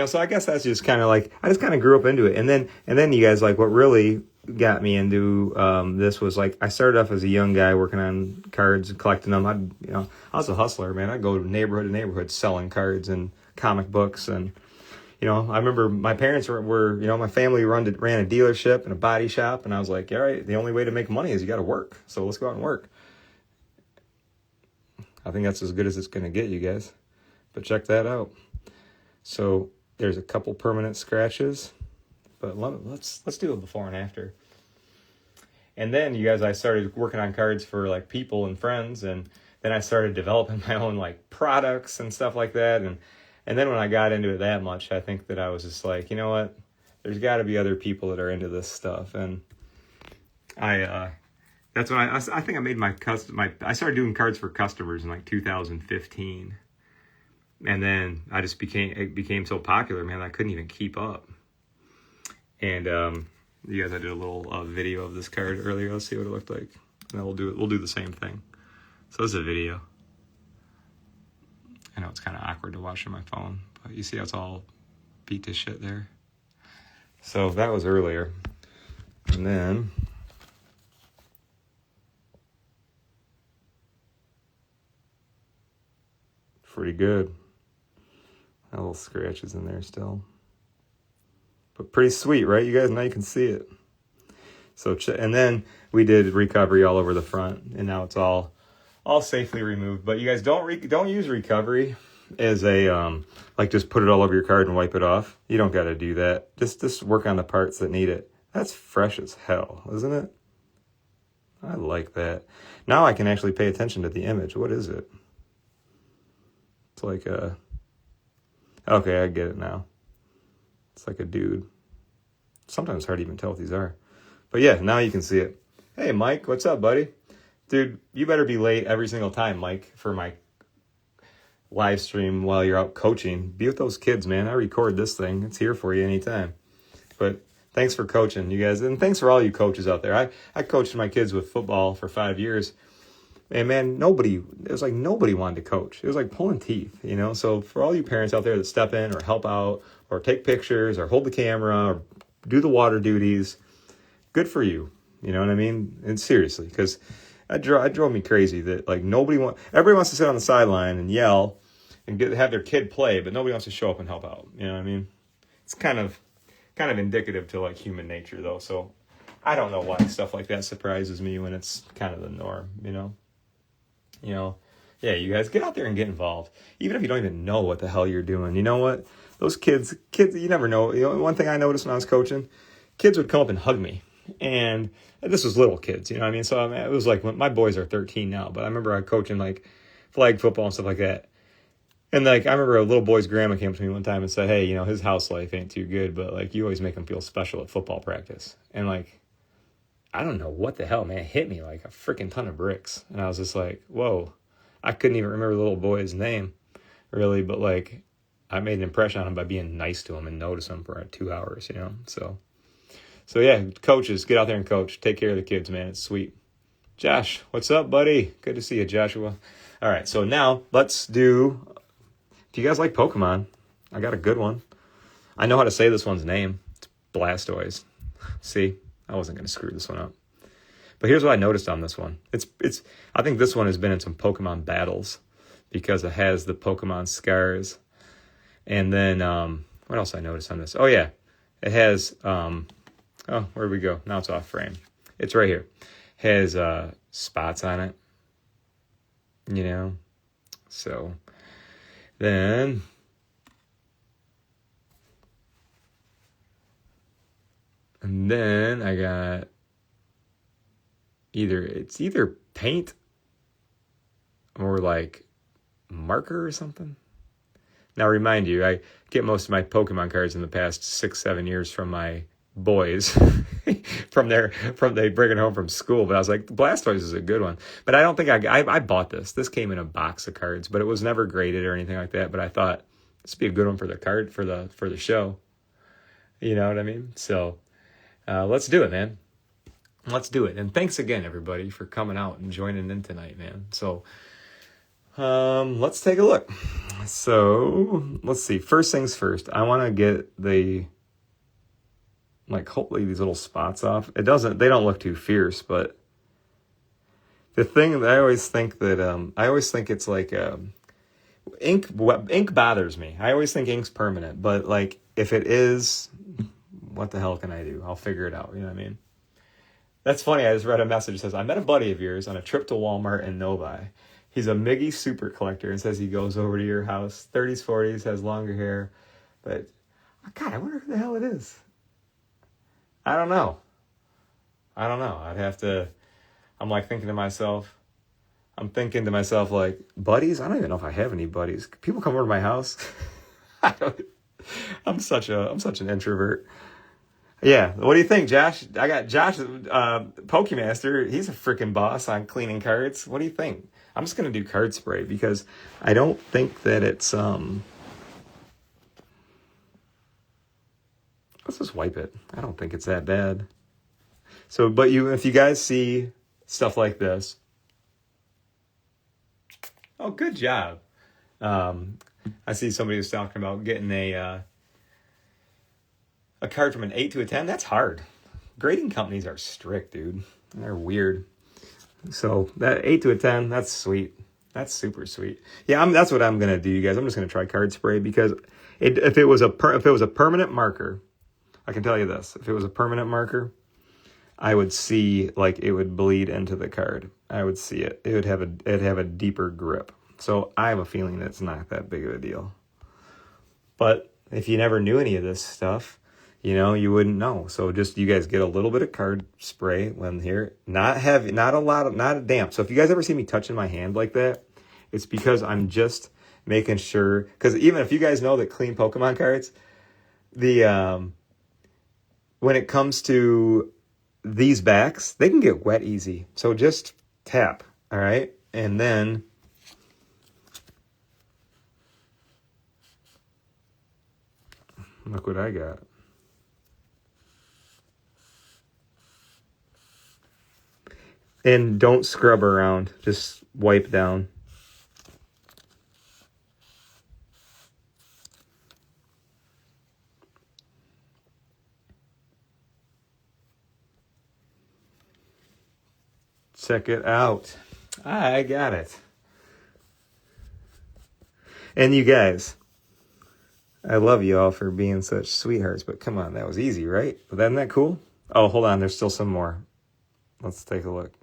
so I guess that's just kind of like, I just kind of grew up into it. And then you guys, like, what really got me into this was, like, I started off as a young guy working on cards and collecting them. I was a hustler, man. I'd go to neighborhood to neighborhood selling cards and comic books. And, I remember my parents were my family ran a dealership and a body shop. And I was like, all right, the only way to make money is you got to work. So let's go out and work. I think that's as good as it's going to get, you guys. But check that out. So there's a couple permanent scratches, but let's do a before and after. And then, you guys, I started working on cards for, like, people and friends, and then I started developing my own, like, products and stuff like that. And then when I got into it that much, I think that I was just like, you know what? There's got to be other people that are into this stuff. And that's when I think I made I started doing cards for customers in, like, 2015. And then it became so popular, man, I couldn't even keep up. And you guys, I did a little video of this card earlier. Let's see what it looked like. And then we'll do the same thing. So this is a video. I know it's kind of awkward to watch on my phone, but you see how it's all beat to shit there. So that was earlier. And then pretty good. A little scratches in there still. But pretty sweet, right? You guys, now you can see it. So, and then we did recovery all over the front, and now it's all safely removed. But you guys, don't use recovery as a like just put it all over your card and wipe it off. You don't got to do that. Just work on the parts that need it. That's fresh as hell, isn't it? I like that. Now I can actually pay attention to the image. What is it? It's like a... Okay, I get it now. It's like a dude. Sometimes it's hard to even tell what these are. But yeah, now you can see it. Hey, Mike, what's up, buddy? Dude, you better be late every single time, Mike, for my live stream while you're out coaching. Be with those kids, man. I record this thing. It's here for you anytime. But thanks for coaching, you guys. And thanks for all you coaches out there. I coached my kids with football for 5 years. And man, it was like nobody wanted to coach. It was like pulling teeth, So for all you parents out there that step in or help out or take pictures or hold the camera or do the water duties, good for you. You know what I mean? And seriously, because it drove me crazy that, like, everybody wants to sit on the sideline and yell and have their kid play, but nobody wants to show up and help out. You know what I mean? It's kind of indicative to, like, human nature, though. So I don't know why stuff like that surprises me when it's kind of the norm, Yeah, you guys, get out there and get involved. Even if you don't even know what the hell you're doing. You know what? Those kids, you never know. One thing I noticed when I was coaching, kids would come up and hug me. And this was little kids, what I mean? So it was like, my boys are 13 now, but I remember I coaching, like, flag football and stuff like that. And, like, I remember a little boy's grandma came to me one time and said, hey, his house life ain't too good, but, like, you always make him feel special at football practice. And, like, I don't know what the hell, man. It hit me like a freaking ton of bricks. And I was just like, whoa. I couldn't even remember the little boy's name, really. But, like, I made an impression on him by being nice to him and notice him for 2 hours, So, yeah, coaches, get out there and coach. Take care of the kids, man. It's sweet. Josh, what's up, buddy? Good to see you, Joshua. All right, so now let's do... If you guys like Pokemon, I got a good one. I know how to say this one's name. It's Blastoise. See? I wasn't going to screw this one up. But here's what I noticed on this one. I think this one has been in some Pokemon battles because it has the Pokemon scars. And then, what else I noticed on this? Oh, yeah. It has, where'd we go? Now it's off frame. It's right here. Has spots on it, you know. So then I got either paint or like marker or something. Now, remind you, I get most of my Pokemon cards in the past 6-7 years from my boys, from they bring it home from school. But I was like, Blastoise is a good one. But I don't think I bought this. This came in a box of cards, but it was never graded or anything like that. But I thought this would be a good one for the card for the show. You know what I mean? So let's do it, man. Let's do it. And thanks again, everybody, for coming out and joining in tonight, man. So let's take a look. So let's see. First things first, I want to get hopefully these little spots off. They don't look too fierce, but the thing that I always think it's like ink bothers me. I always think ink's permanent, but like if it is, what the hell can I do? I'll figure it out. You know what I mean? That's funny. I just read a message that says, I met a buddy of yours on a trip to Walmart in Novi. He's a Miggy super collector and says he goes over to your house. 30s, 40s, has longer hair. But, God, I wonder who the hell it is. I don't know. I'd have to, I'm thinking to myself, like, buddies? I don't even know if I have any buddies. People come over to my house. I'm such an introvert. Yeah, what do you think, Josh? I got Josh, Pokemaster. He's a freaking boss on cleaning cards. What do you think? I'm just going to do card spray because I don't think that it's... Let's just wipe it. I don't think it's that bad. So, but if you guys see stuff like this... Oh, good job. I see somebody was talking about getting a card from an 8 to a 10. That's hard. Grading companies are strict, dude. They're weird. So that 8 to a 10, that's sweet. That's super sweet. Yeah, that's what I'm gonna do, you guys. I'm just gonna try card spray because if it was a permanent marker, I can tell you this: if it was a permanent marker, I would see like it would bleed into the card. I would see it. It'd have a deeper grip. So I have a feeling that it's not that big of a deal. But if you never knew any of this stuff, you wouldn't know. So just you guys get a little bit of card spray when here, not heavy, not a damp. So if you guys ever see me touching my hand like that, it's because I'm just making sure. Because even if you guys know that clean Pokemon cards, when it comes to these backs, they can get wet easy. So just tap, all right, and then. Look what I got. And don't scrub around. Just wipe down. Check it out. I got it. And you guys, I love you all for being such sweethearts, but come on, that was easy, right? Isn't that cool? Oh, hold on, there's still some more. Let's take a look.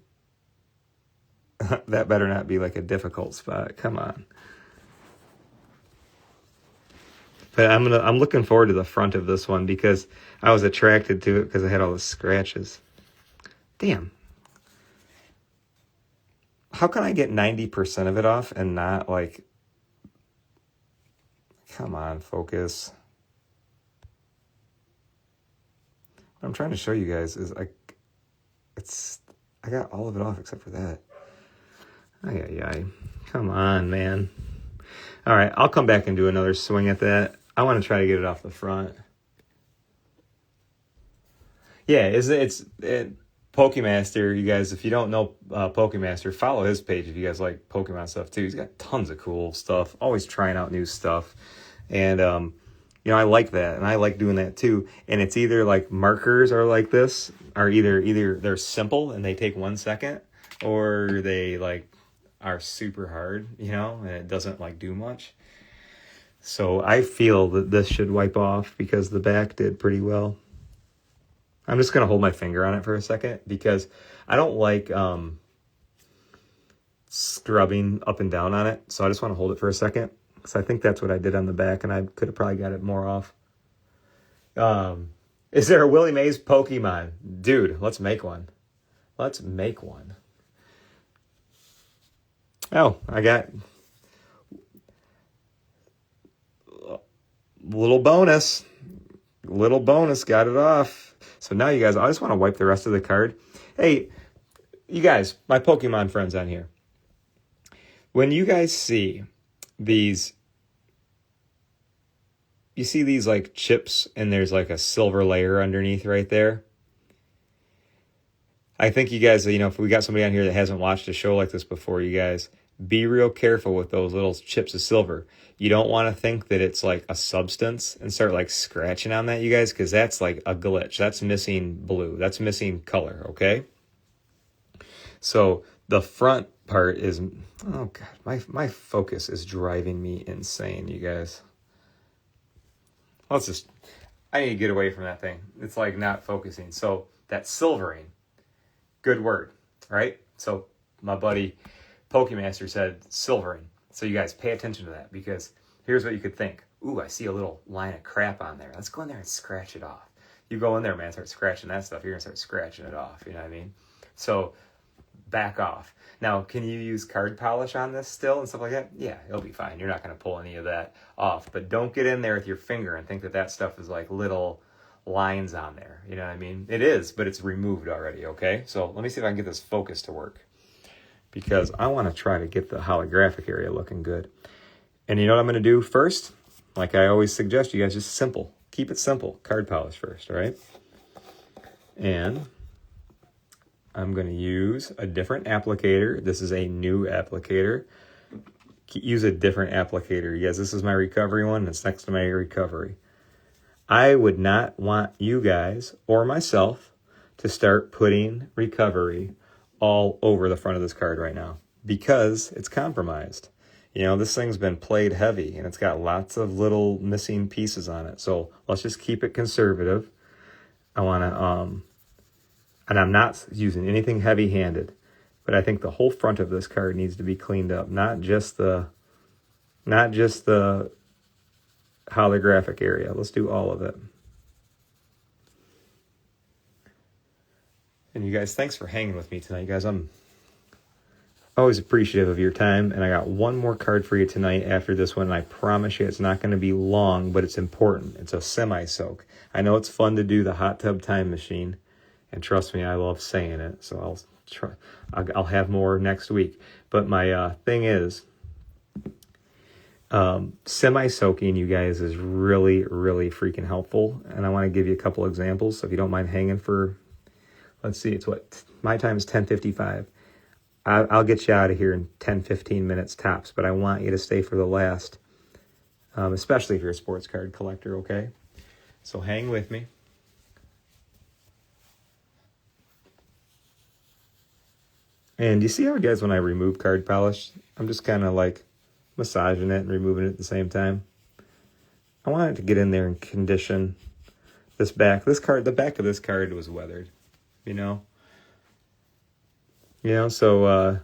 That better not be like a difficult spot. Come on. But I'm looking forward to the front of this one because I was attracted to it because I had all the scratches. Damn. How can I get 90% of it off and not like... Come on, focus. What I'm trying to show you guys is I got all of it off except for that. Ay. Come on, man. All right, I'll come back and do another swing at that. I want to try to get it off the front. Yeah, it's Pokemaster, you guys. If you don't know Pokemaster, follow his page if you guys like Pokemon stuff too. He's got tons of cool stuff. Always trying out new stuff, and I like that, and I like doing that too. And it's either like markers are like this, or either they're simple and they take 1 second, or they like are super hard, and it doesn't like do much. So I feel that this should wipe off because the back did pretty well. I'm just going to hold my finger on it for a second because I don't like scrubbing up and down on it. So I just want to hold it for a second, because I think that's what I did on the back, and I could have probably got it more off. Is there a Willie Mays Pokemon? Dude, let's make one. Let's make one. Oh, I got little bonus. Little bonus, got it off. So now you guys, I just want to wipe the rest of the card. Hey, you guys, my Pokemon friends on here. When you guys see these, you see these like chips and there's like a silver layer underneath right there. I think you guys, you know, if we got somebody on here that hasn't watched a show like this before, you guys, be real careful with those little chips of silver. You don't want to think that it's like a substance and start like scratching on that, you guys, because that's like a glitch. That's missing blue. That's missing color, okay? So the front part is, oh God, my focus is driving me insane, you guys. I need to get away from that thing. It's like not focusing. So that silvering, good word, right? So my buddy Pokemaster said silvering. So you guys pay attention to that, because here's what you could think. Ooh, I see a little line of crap on there. Let's go in there and scratch it off. You go in there, man, start scratching that stuff. You're going to start scratching it off. You know what I mean? So back off. Now, can you use card polish on this still and stuff like that? Yeah, it'll be fine. You're not going to pull any of that off. But don't get in there with your finger and think that that stuff is like little lines on there. You know what I mean? It is, but it's removed already, okay? So let me see if I can get this focus to work, because I want to try to get the holographic area looking good. And you know what I'm going to do first? Like I always suggest, you guys, just simple. Keep it simple. Card polish first, all right? And I'm going to use a different applicator. This is a new applicator. Use a different applicator. You guys, this is my recovery one. It's next to my recovery. I would not want you guys or myself to start putting recovery all over the front of this card right now, because it's compromised. You know, this thing's been played heavy and it's got lots of little missing pieces on it. So let's just keep it conservative. I want to, and I'm not using anything heavy-handed, but I think the whole front of this card needs to be cleaned up, not just the holographic area. Let's do all of it. And you guys, thanks for hanging with me tonight. You guys, I'm always appreciative of your time. And I got one more card for you tonight after this one. And I promise you it's not going to be long, but it's important. It's a semi-soak. I know it's fun to do the hot tub time machine. And trust me, I love saying it. So I'll have more next week. But my thing is, semi-soaking, you guys, is really, really freaking helpful. And I want to give you a couple examples. So if you don't mind hanging for, let's see, it's what, my time is 10:55. I'll get you out of here in 10-15 minutes tops, but I want you to stay for the last, especially if you're a sports card collector, okay? So hang with me. And you see how, guys, when I remove card polish, I'm just kind of like massaging it and removing it at the same time. I want it to get in there and condition this back. This card, the back of this card was weathered, you know? So,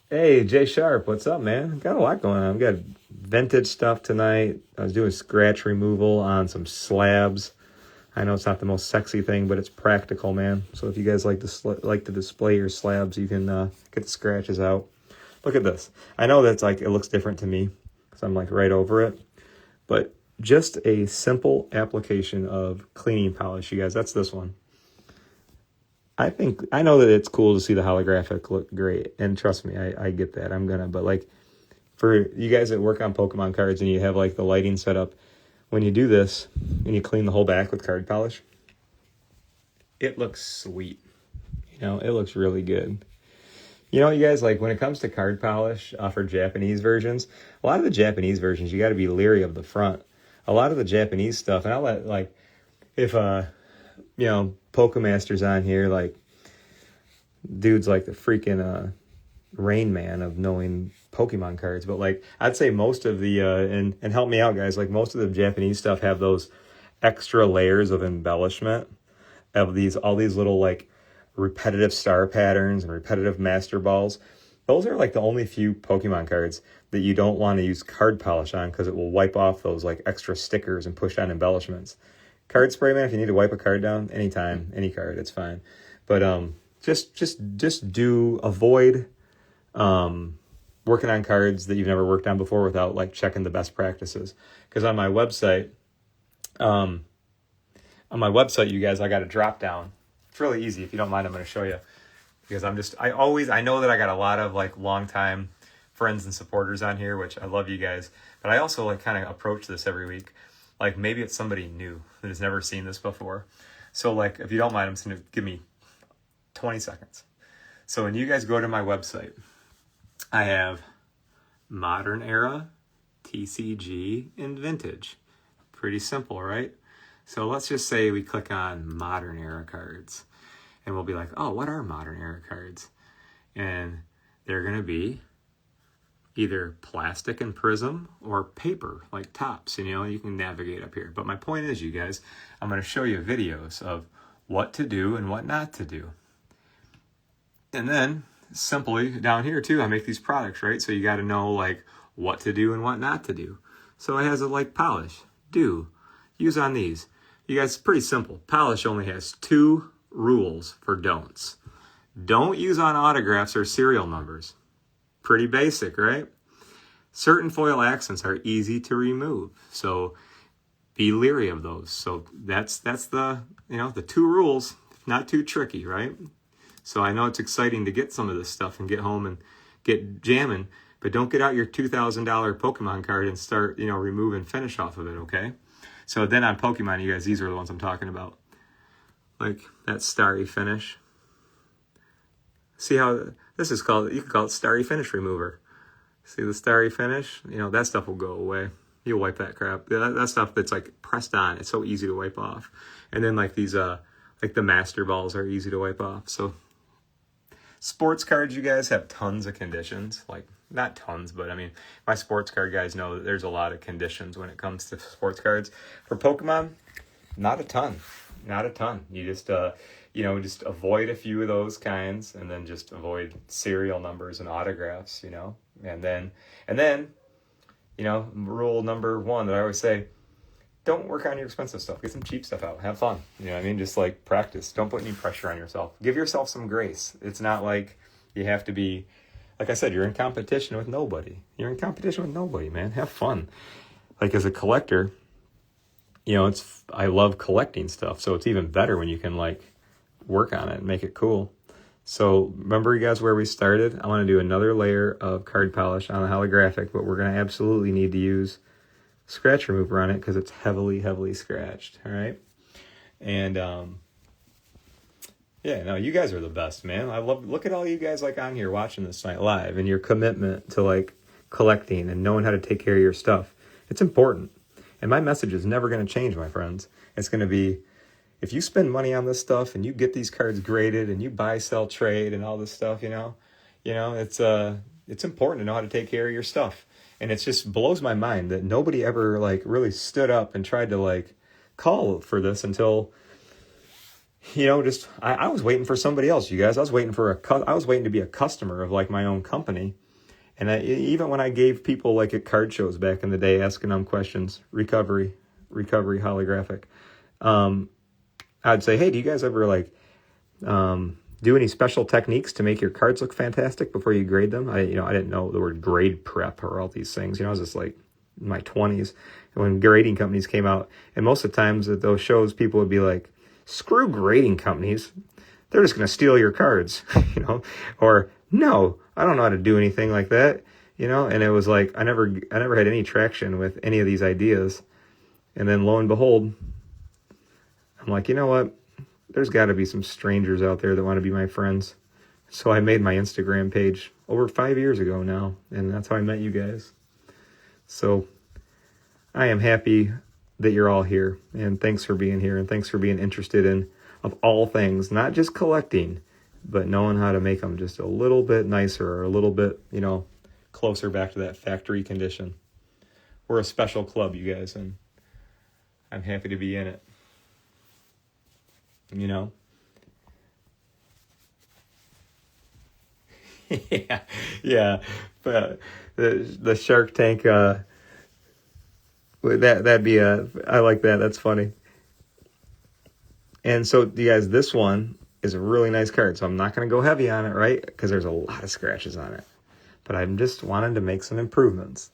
hey, Jay Sharp, what's up, man? Got a lot going on. I've got vintage stuff tonight. I was doing scratch removal on some slabs. I know it's not the most sexy thing, but it's practical, man. So if you guys like to display your slabs, you can get the scratches out. Look at this. I know that's like, it looks different to me because I'm like right over it, but just a simple application of cleaning polish, you guys. That's this one. I know that it's cool to see the holographic look great, and trust me, I get that. But like for you guys that work on Pokemon cards and you have like the lighting set up, when you do this and you clean the whole back with card polish, it looks sweet. You know, it looks really good. You know, you guys, like when it comes to card polish for Japanese versions, a lot of the Japanese versions, you got to be leery of the front. A lot of the Japanese stuff, and I'll let, like, if, Pokemaster's on here, like, dude's like the freaking Rain Man of knowing Pokemon cards, but like I'd say most of the and help me out, guys, like most of the Japanese stuff have those extra layers of embellishment of all these little like repetitive star patterns and repetitive master balls. those are like the only few Pokemon cards that you don't want to use card polish on because it will wipe off those like extra stickers and push on embellishments. Card spray, man, if you need to wipe a card down, anytime, any card, it's fine. But just do avoid working on cards that you've never worked on before without like checking the best practices. Because on my website, you guys, I got a drop down. It's really easy. If you don't mind, I'm going to show you. Because I know that I got a lot of like longtime friends and supporters on here, which I love you guys. But I also like kind of approach this every week. Like maybe it's somebody new that has never seen this before. So like, if you don't mind, I'm just going to give me 20 seconds. So when you guys go to my website, I have modern era, TCG, and vintage. Pretty simple, right? So let's just say we click on modern era cards. And we'll be like, oh, what are modern era cards? And they're going to be either plastic and prism or paper, like tops. And, you can navigate up here. But my point is, you guys, I'm going to show you videos of what to do and what not to do. And then, simply, down here, too, I make these products, right? So you got to know, like, what to do and what not to do. So it has a, like, polish, do, use on these. You guys, it's pretty simple. Polish only has 2 rules for don'ts. Don't use on autographs or serial numbers. Pretty basic, right? Certain foil accents are easy to remove, so be leery of those. So that's the the 2 rules. Not too tricky, right? So I know it's exciting to get some of this stuff and get home and get jamming, but don't get out your $2,000 Pokemon card and start remove and finish off of it. Okay? So then on Pokemon, you guys, these are the ones I'm talking about. Like that starry finish. See how this is called? You can call it starry finish remover. See the starry finish? That stuff will go away. You'll wipe that crap. That stuff that's like pressed on. It's so easy to wipe off. And then like these, like the master balls are easy to wipe off. So sports cards, you guys, have tons of conditions. Like not tons, but I mean, my sports card guys know that there's a lot of conditions when it comes to sports cards. For Pokemon, not a ton. Not a ton. You just, just avoid a few of those kinds, and then just avoid serial numbers and autographs, and then, rule number 1 that I always say, don't work on your expensive stuff. Get some cheap stuff out. Have fun. You know what I mean? Just like practice. Don't put any pressure on yourself. Give yourself some grace. It's not like you have to be, like I said, you're in competition with nobody. You're in competition with nobody, man. Have fun. Like as a collector, I love collecting stuff, so it's even better when you can like work on it and make it cool. So remember, you guys, where we started? I want to do another layer of card polish on the holographic, but we're going to absolutely need to use scratch remover on it because it's heavily, heavily scratched. All right. And you guys are the best, man. Look at all you guys like on here watching this night live, and your commitment to like collecting and knowing how to take care of your stuff. It's important. And my message is never going to change, my friends. It's going to be, if you spend money on this stuff and you get these cards graded and you buy, sell, trade and all this stuff, it's important to know how to take care of your stuff. And it just blows my mind that nobody ever like really stood up and tried to like call for this until, I was waiting for somebody else, you guys. I was waiting to be a customer of like my own company. And even when I gave people like at card shows back in the day, asking them questions, recovery holographic, I'd say, hey, do you guys ever like do any special techniques to make your cards look fantastic before you grade them? I didn't know the word grade prep or all these things. I was just like in my 20s when grading companies came out. And most of the times at those shows, people would be like, screw grading companies. They're just going to steal your cards, or no, I don't know how to do anything like that, and it was like, I never had any traction with any of these ideas. And then lo and behold, I'm like, you know what? There's got to be some strangers out there that want to be my friends. So I made my Instagram page over 5 years ago now, and that's how I met you guys. So I am happy that you're all here, and thanks for being here, and thanks for being interested in, of all things, not just collecting, but knowing how to make them just a little bit nicer or a little bit, closer back to that factory condition. We're a special club, you guys, and I'm happy to be in it. Yeah, yeah. But the Shark Tank, that'd be I like that. That's funny. And so, you guys, this one is a really nice card. So I'm not going to go heavy on it, right? Because there's a lot of scratches on it. But I'm just wanting to make some improvements.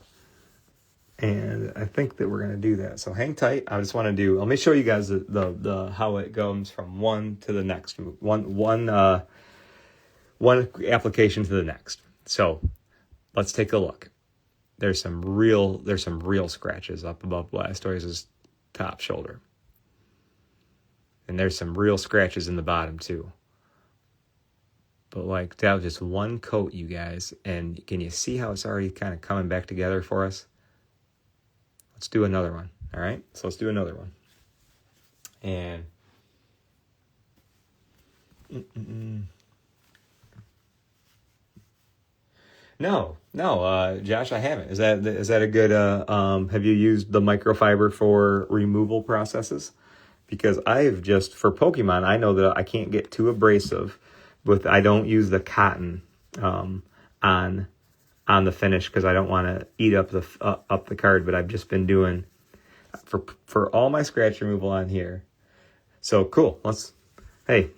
And I think that we're going to do that. So hang tight. I just want to let me show you guys the how it goes from one to the next. One application to the next. So let's take a look. There's some real scratches up above Blastoise's top shoulder. And there's some real scratches in the bottom too. But like that was just one coat, you guys. And can you see how it's already kind of coming back together for us? Let's do another one. All right. So let's do another one. And no, Josh, I haven't. Is that a good? Have you used the microfiber for removal processes? Because I've just for Pokemon, I know that I can't get too abrasive, but I don't use the cotton on the finish because I don't want to eat up the card. But I've just been doing for all my scratch removal on here. So cool. Hey,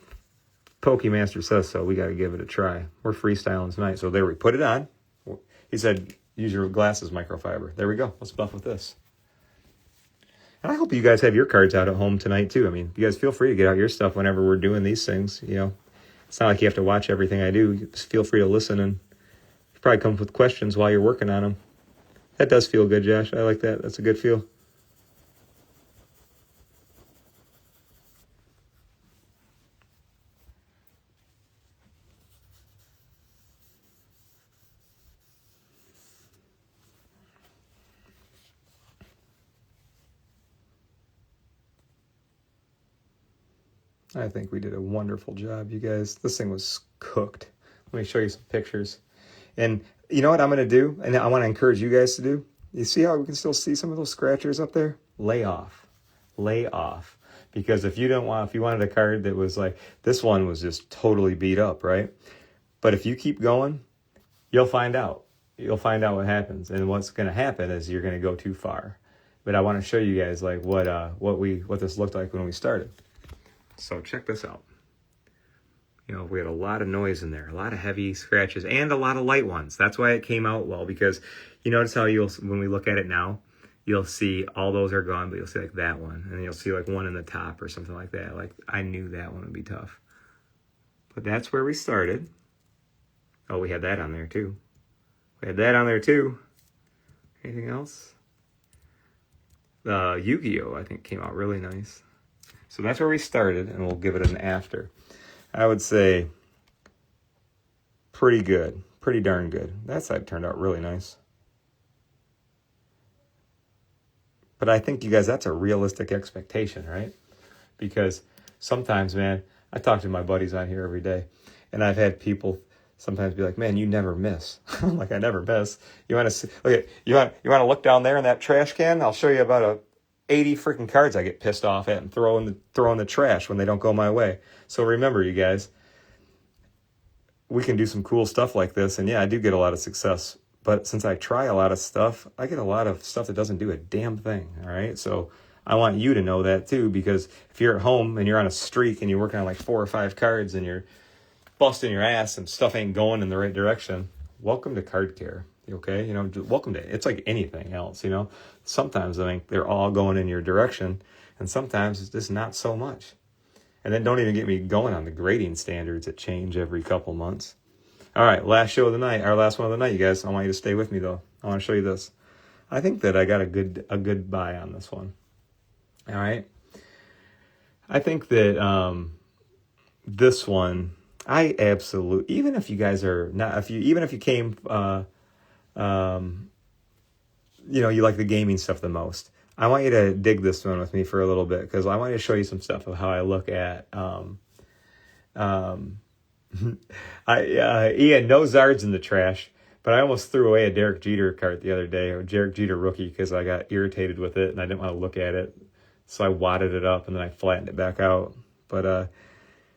Pokemaster says so. We got to give it a try. We're freestyling tonight. So there we put it on. He said, use your glasses microfiber. There we go. Let's buff with this. And I hope you guys have your cards out at home tonight too. I mean, you guys feel free to get out your stuff whenever we're doing these things. You know, it's not like you have to watch everything I do. You just feel free to listen and probably come up with questions while you're working on them. That does feel good, Josh. I like that. That's a good feel. I think we did a wonderful job, you guys. This thing was cooked. Let me show you some pictures. And you know what I'm going to do? And I want to encourage you guys to do. You see how we can still see some of those scratchers up there? Lay off. Lay off. Because if you wanted a card that was like, this one was just totally beat up, right? But if you keep going, you'll find out. You'll find out what happens. And what's going to happen is you're going to go too far. But I want to show you guys like what this looked like when we started. So check this out. You know, we had a lot of noise in there, a lot of heavy scratches, and a lot of light ones. That's why it came out well, because you notice how when we look at it now, you'll see all those are gone, but you'll see like that one, and you'll see like one in the top or something like that. Like I knew that one would be tough. But that's where we started. Oh, we had that on there too. Anything else? The YuGiOh, I think, came out really nice. So that's where we started, and we'll give it an after. I would say pretty good, pretty darn good. That side turned out really nice. But I think, you guys, that's a realistic expectation, right? Because sometimes, man, I talk to my buddies on here every day, and I've had people sometimes be like, man, you never miss. I'm like, I never miss. You want to see? Okay, you want to look down there in that trash can? I'll show you about 80 freaking cards I get pissed off at and throw in the trash when they don't go my way. So remember, you guys, we can do some cool stuff like this. And yeah, I do get a lot of success. But since I try a lot of stuff, I get a lot of stuff that doesn't do a damn thing. All right. So I want you to know that too, because if you're at home and you're on a streak and you're working on like 4 or 5 cards and you're busting your ass and stuff ain't going in the right direction, welcome to Card Care. Okay, you know, welcome to it. It's like anything else, you know. Sometimes I think they're all going in your direction, and sometimes it's just not so much. And then don't even get me going on the grading standards that change every couple months. All right, last one of the night, you guys. I want you to stay with me though. I want to show you this. I think that I got a good buy on this one. All right, I think that this one, I absolutely, even if you guys are not, even if you came. You know, you like the gaming stuff the most, I want you to dig this one with me for a little bit, because I want you to show you some stuff of how I look at Ian, no Zards in the trash, but I almost threw away a Derek Jeter card the other day, or Derek Jeter rookie, because I got irritated with it and I didn't want to look at it, so I wadded it up and then I flattened it back out. But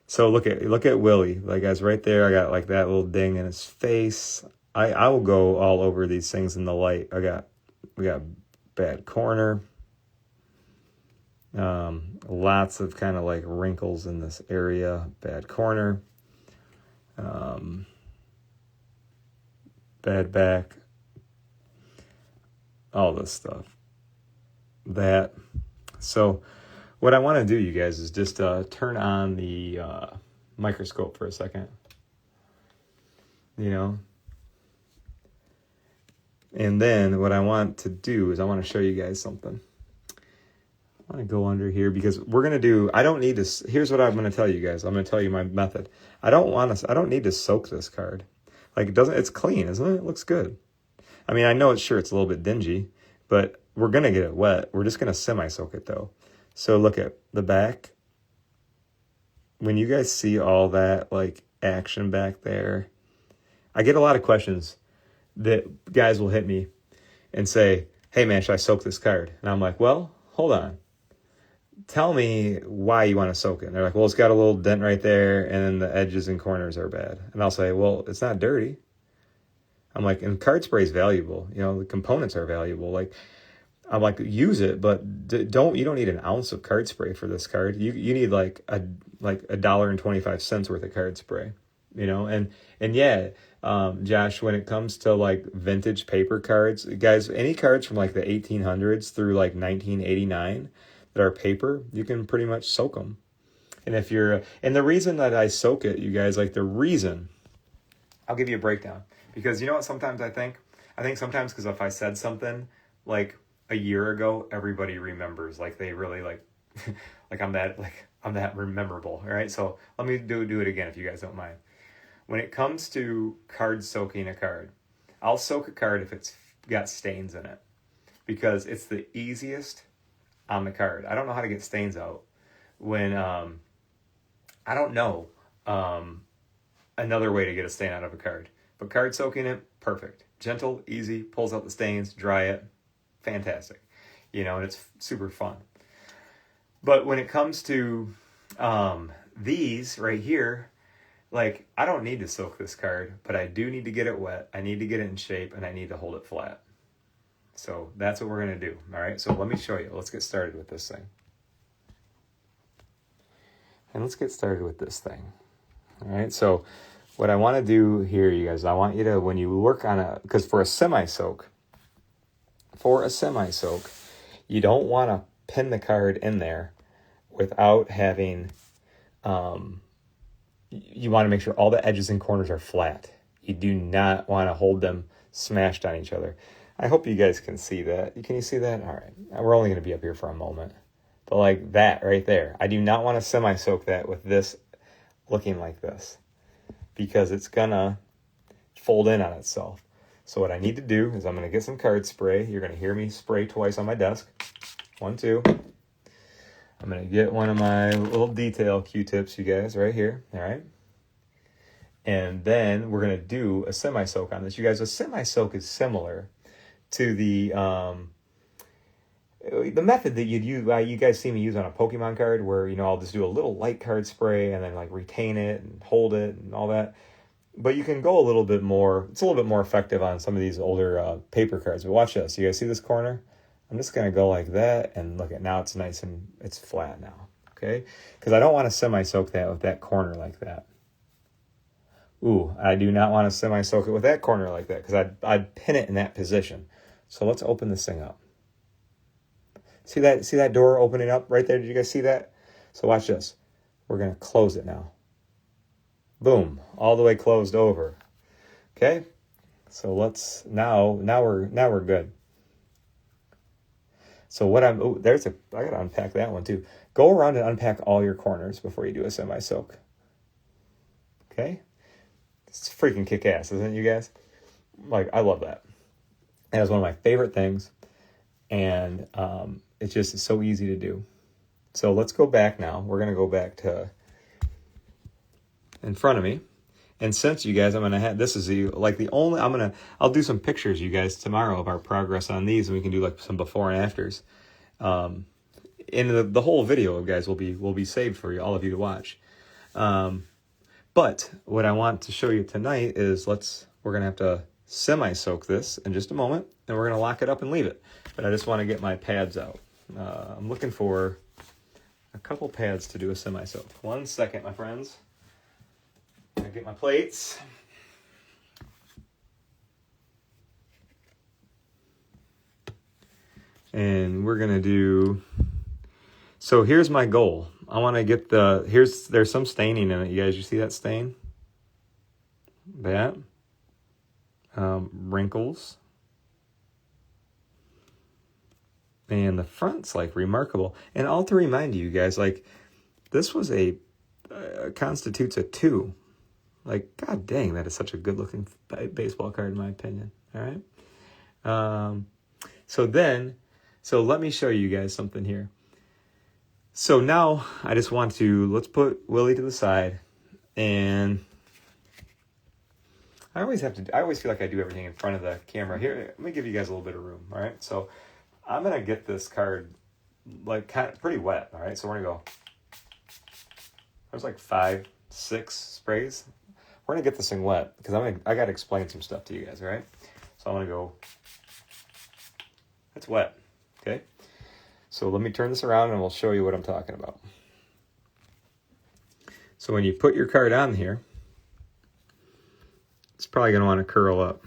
So look at Willie, like guys, right there. I got like that little ding in his face. I will go all over these things in the light. We got bad corner. Lots of kind of like wrinkles in this area. Bad corner. Bad back. All this stuff. That. So what I want to do, you guys, is just turn on the microscope for a second. You know. And then what I want to do is I want to show you guys something. I want to go under here because we're going to do, I don't need to, here's what I'm going to tell you guys. I'm going to tell you my method. I don't need to soak this card. Like it's clean, isn't it? It looks good. I mean, I know it's a little bit dingy, but we're going to get it wet. We're just going to semi-soak it though. So look at the back. When you guys see all that like action back there, I get a lot of questions that guys will hit me and say, hey man, should I soak this card? And I'm like, well, hold on. Tell me why you want to soak it. And they're like, well, it's got a little dent right there and then the edges and corners are bad. And I'll say, well, it's not dirty. I'm like, and card spray is valuable. You know, the components are valuable. Like, I'm like, use it, but you don't need an ounce of card spray for this card. You need like $1.25 worth of card spray, you know? And yeah, Josh, when it comes to like vintage paper cards, guys, any cards from like the 1800s through like 1989 that are paper, you can pretty much soak them. And and the reason that I soak it, you guys, like the reason, I'll give you a breakdown. Because you know what sometimes I think sometimes because if I said something like a year ago, everybody remembers, like they really like, I'm that memorable, all right? So let me do it again if you guys don't mind. When it comes to card soaking a card, I'll soak a card if it's got stains in it because it's the easiest on the card. I don't know how to get stains out when I don't know another way to get a stain out of a card. But card soaking it, perfect. Gentle, easy, pulls out the stains, dry it, fantastic. You know, and it's super fun. But when it comes to these right here, like, I don't need to soak this card, but I do need to get it wet. I need to get it in shape, and I need to hold it flat. So that's what we're going to do. All right, so let me show you. Let's get started with this thing. And let's get started with this thing. All right, so what I want to do here, you guys, I want you to, when you work on because for a semi-soak, you don't want to pin the card in there without having, you want to make sure all the edges and corners are flat. You do not want to hold them smashed on each other. I hope you guys can see that. Can you see that? All right. We're only going to be up here for a moment. But like that right there. I do not want to semi-soak that with this looking like this because it's going to fold in on itself. So what I need to do is I'm going to get some card spray. You're going to hear me spray twice on my desk. 1, 2. I'm going to get one of my little detail Q-tips, you guys, right here. All right. And then we're going to do a semi-soak on this. You guys, a semi-soak is similar to the method that you'd use, you guys see me use on a Pokemon card where, you know, I'll just do a little light card spray and then like retain it and hold it and all that. But you can go a little bit more, it's a little bit more effective on some of these older paper cards. But watch this. You guys see this corner? I'm just going to go like that and look at now it's nice and it's flat now. Okay? Because I don't want to semi-soak that with that corner like that. Ooh, I do not want to semi-soak it with that corner like that because I'd pin it in that position. So let's open this thing up. See that door opening up right there? Did you guys see that? So watch this. We're going to close it now. Boom, all the way closed over. Okay? So let's now we're good. So what I got to unpack that one too. Go around and unpack all your corners before you do a semi-soak. Okay? It's freaking kick-ass, isn't it, you guys? Like, I love that. And it's one of my favorite things. And it's just so easy to do. So let's go back now. We're going to go back to in front of me. And since you guys, I'm going to have, this is I'll do some pictures, you guys, tomorrow of our progress on these. And we can do like some before and afters. And the whole video, guys, will be saved for you, all of you to watch. But what I want to show you tonight is we're going to have to semi-soak this in just a moment, and we're going to lock it up and leave it. But I just want to get my pads out. I'm looking for a couple pads to do a semi-soak. 1 second, my friends. I'm going to get my plates. And we're going to do... So here's my goal. I want to get there's some staining in it. You guys, you see that stain? That. Wrinkles. And the front's like remarkable. And all to remind you guys, like, this was constitutes a 2. Like, god dang, that is such a good looking baseball card in my opinion. All right. So let me show you guys something here. So now I just want to, let's put Willie to the side, and I always feel like I do everything in front of the camera. Here, let me give you guys a little bit of room, all right? So I'm going to get this card like kind of pretty wet, all right? So we're going to go, there's like 5, 6 sprays. We're going to get this thing wet because I got to explain some stuff to you guys, all right? So I'm going to go, it's wet, okay? So let me turn this around and we'll show you what I'm talking about. So when you put your card on here, it's probably going to want to curl up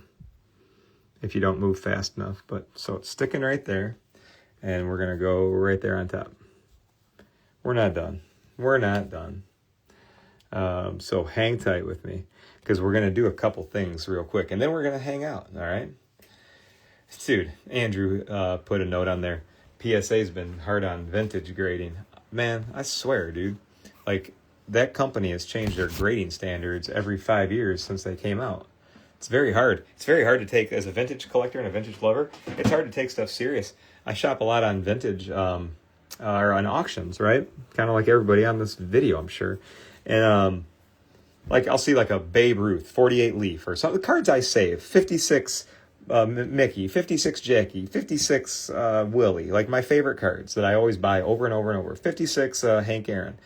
if you don't move fast enough. But so it's sticking right there, and we're going to go right there on top. We're not done. We're not done. So hang tight with me because we're going to do a couple things real quick, and then we're going to hang out, all right? Dude, Andrew put a note on there. PSA's been hard on vintage grading. Man, I swear, dude. Like, that company has changed their grading standards every 5 years since they came out. It's very hard. It's very hard to take, as a vintage collector and a vintage lover, it's hard to take stuff serious. I shop a lot on vintage, or on auctions, right? Kind of like everybody on this video, I'm sure. And, like, I'll see, like, a Babe Ruth 48 Leaf or something. The cards I save, 56... Mickey, 56 Jackie, 56 Willie, like my favorite cards that I always buy over and over and over. 56 Hank Aaron.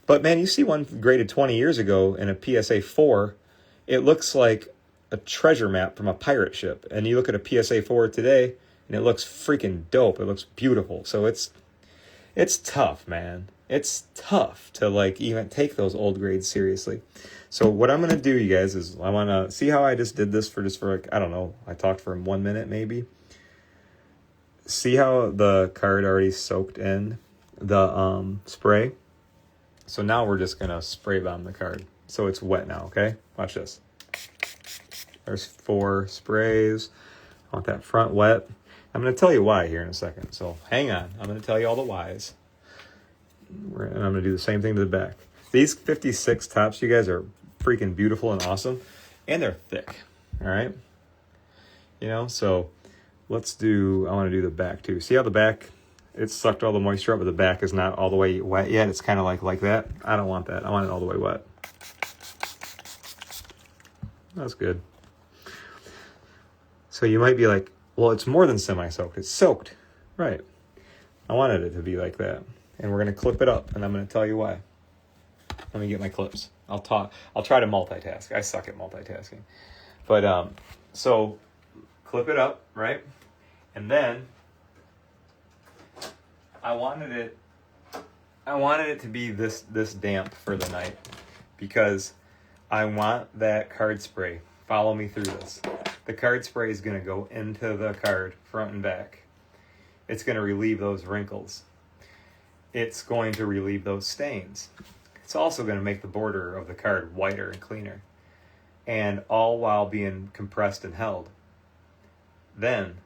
But man, you see one graded 20 years ago in a PSA 4, it looks like a treasure map from a pirate ship. And you look at a PSA 4 today, and it looks freaking dope. It looks beautiful. So it's tough, man. It's tough to like even take those old grades seriously. So what I'm going to do, you guys, is I want to see how I just did this for like, I don't know, I talked for 1 minute maybe. See how the card already soaked in the spray? So now we're just going to spray bomb the card. So it's wet now, okay? Watch this. There's 4 sprays. I want that front wet. I'm going to tell you why here in a second. So hang on. I'm going to tell you all the whys. And I'm going to do the same thing to the back. These 56 tops, you guys, are freaking beautiful and awesome. And they're thick. All right? You know, so I want to do the back too. See how the back, it sucked all the moisture up, but the back is not all the way wet yet. It's kind of like that. I don't want that. I want it all the way wet. That's good. So you might be like, well, it's more than semi-soaked. It's soaked. Right. I wanted it to be like that. And we're going to clip it up, and I'm going to tell you why. Let me get my clips. I'll try to multitask. I suck at multitasking. But, so clip it up, right? And then I wanted it to be this damp for the night because I want that card spray. Follow me through this. The card spray is going to go into the card front and back. It's going to relieve those wrinkles. It's going to relieve those stains. It's also going to make the border of the card whiter and cleaner. And all while being compressed and held. Then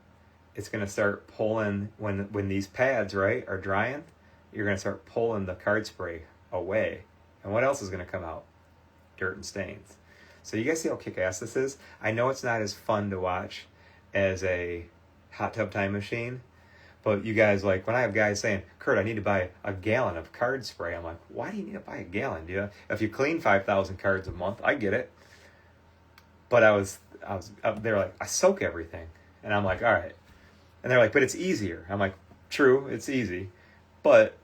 it's going to start pulling, when these pads, right, are drying, you're going to start pulling the card spray away. And what else is going to come out? Dirt and stains. So you guys see how kick-ass this is? I know it's not as fun to watch as a hot tub time machine, but you guys, like, when I have guys saying, Kurt, I need to buy a gallon of card spray, I'm like, why do you need to buy a gallon, dude? If you clean 5,000 cards a month, I get it. But they're like, I soak everything. And I'm like, all right. And they're like, but it's easier. I'm like, true, it's easy. But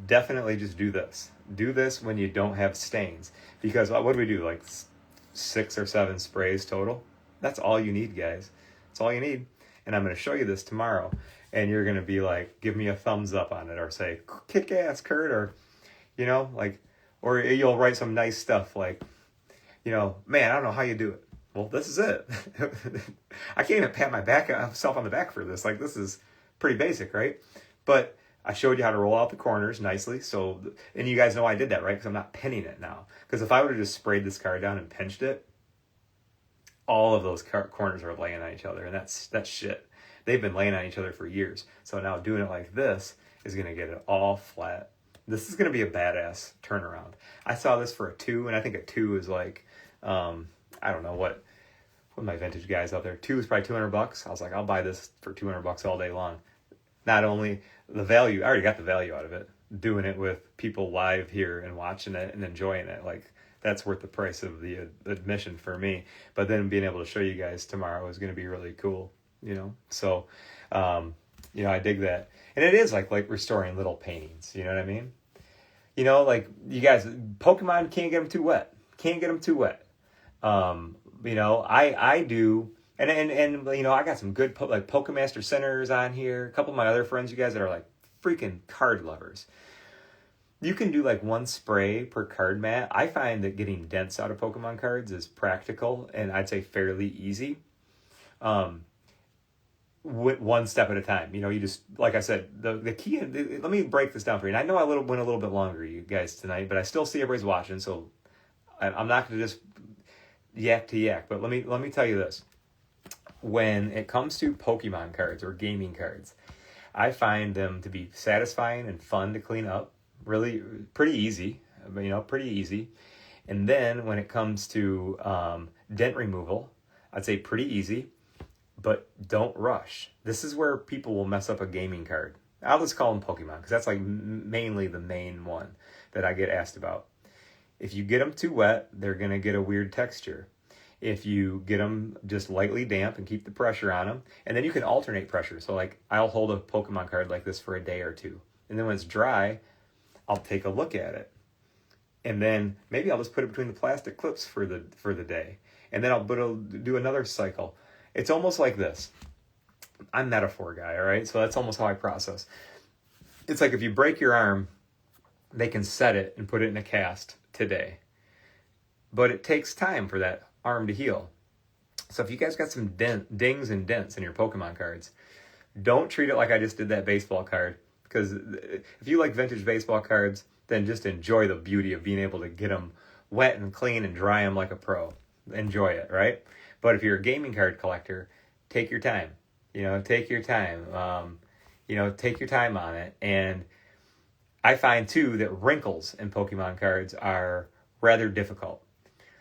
definitely just do this. Do this when you don't have stains. Because what do we do? Like 6 or 7 sprays total? That's all you need, guys. That's all you need. And I'm going to show you this tomorrow. And you're going to be like, give me a thumbs up on it, or say, kick ass, Kurt, or, like, or you'll write some nice stuff like, man, I don't know how you do it. Well, this is it. I can't even pat myself on the back for this. Like, this is pretty basic, right? But I showed you how to roll out the corners nicely. So, and you guys know I did that, right? Because I'm not pinning it now. Because if I would have just sprayed this card down and pinched it, all of those corners are laying on each other. And that's shit. They've been laying on each other for years. So now doing it like this is going to get it all flat. This is going to be a badass turnaround. I saw this for a 2, and I think a 2 is like, I don't know what my vintage guys out there. 2 is probably $200. I was like, I'll buy this for $200 all day long. Not only the value, I already got the value out of it. Doing it with people live here and watching it and enjoying it, like that's worth the price of the admission for me. But then being able to show you guys tomorrow is going to be really cool, So, I dig that, and it is like restoring little paintings. You know what I mean? Like you guys, Pokemon can't get them too wet. I do, and I got some good like Pokemaster Centers on here. A couple of my other friends, you guys that are like freaking card lovers. You can do like 1 spray per card mat. I find that getting dents out of Pokemon cards is practical and I'd say fairly easy. One step at a time. You just, like I said, the key, let me break this down for you. And I know I went a little bit longer, you guys, tonight, but I still see everybody's watching, so I'm not going to just yak to yak, but let me tell you this. When it comes to Pokemon cards or gaming cards, I find them to be satisfying and fun to clean up. Really pretty easy, pretty easy. And then when it comes to dent removal, I'd say pretty easy, but don't rush. This is where people will mess up a gaming card. I'll just call them Pokemon because that's like mainly the main one that I get asked about. If you get them too wet, they're going to get a weird texture. If you get them just lightly damp and keep the pressure on them, and then you can alternate pressure. So like I'll hold a Pokemon card like this for a day or 2. And then when it's dry, I'll take a look at it. And then maybe I'll just put it between the plastic clips for the day. And then I'll do another cycle. It's almost like this. I'm a metaphor guy, all right? So that's almost how I process. It's like if you break your arm, they can set it and put it in a cast today. But it takes time for that arm to heal. So if you guys got some dings and dents in your Pokemon cards, don't treat it like I just did that baseball card. Because if you like vintage baseball cards, then just enjoy the beauty of being able to get them wet and clean and dry them like a pro. Enjoy it, right? But if you're a gaming card collector, take your time. Take your time. Take your time on it. And I find, too, that wrinkles in Pokemon cards are rather difficult.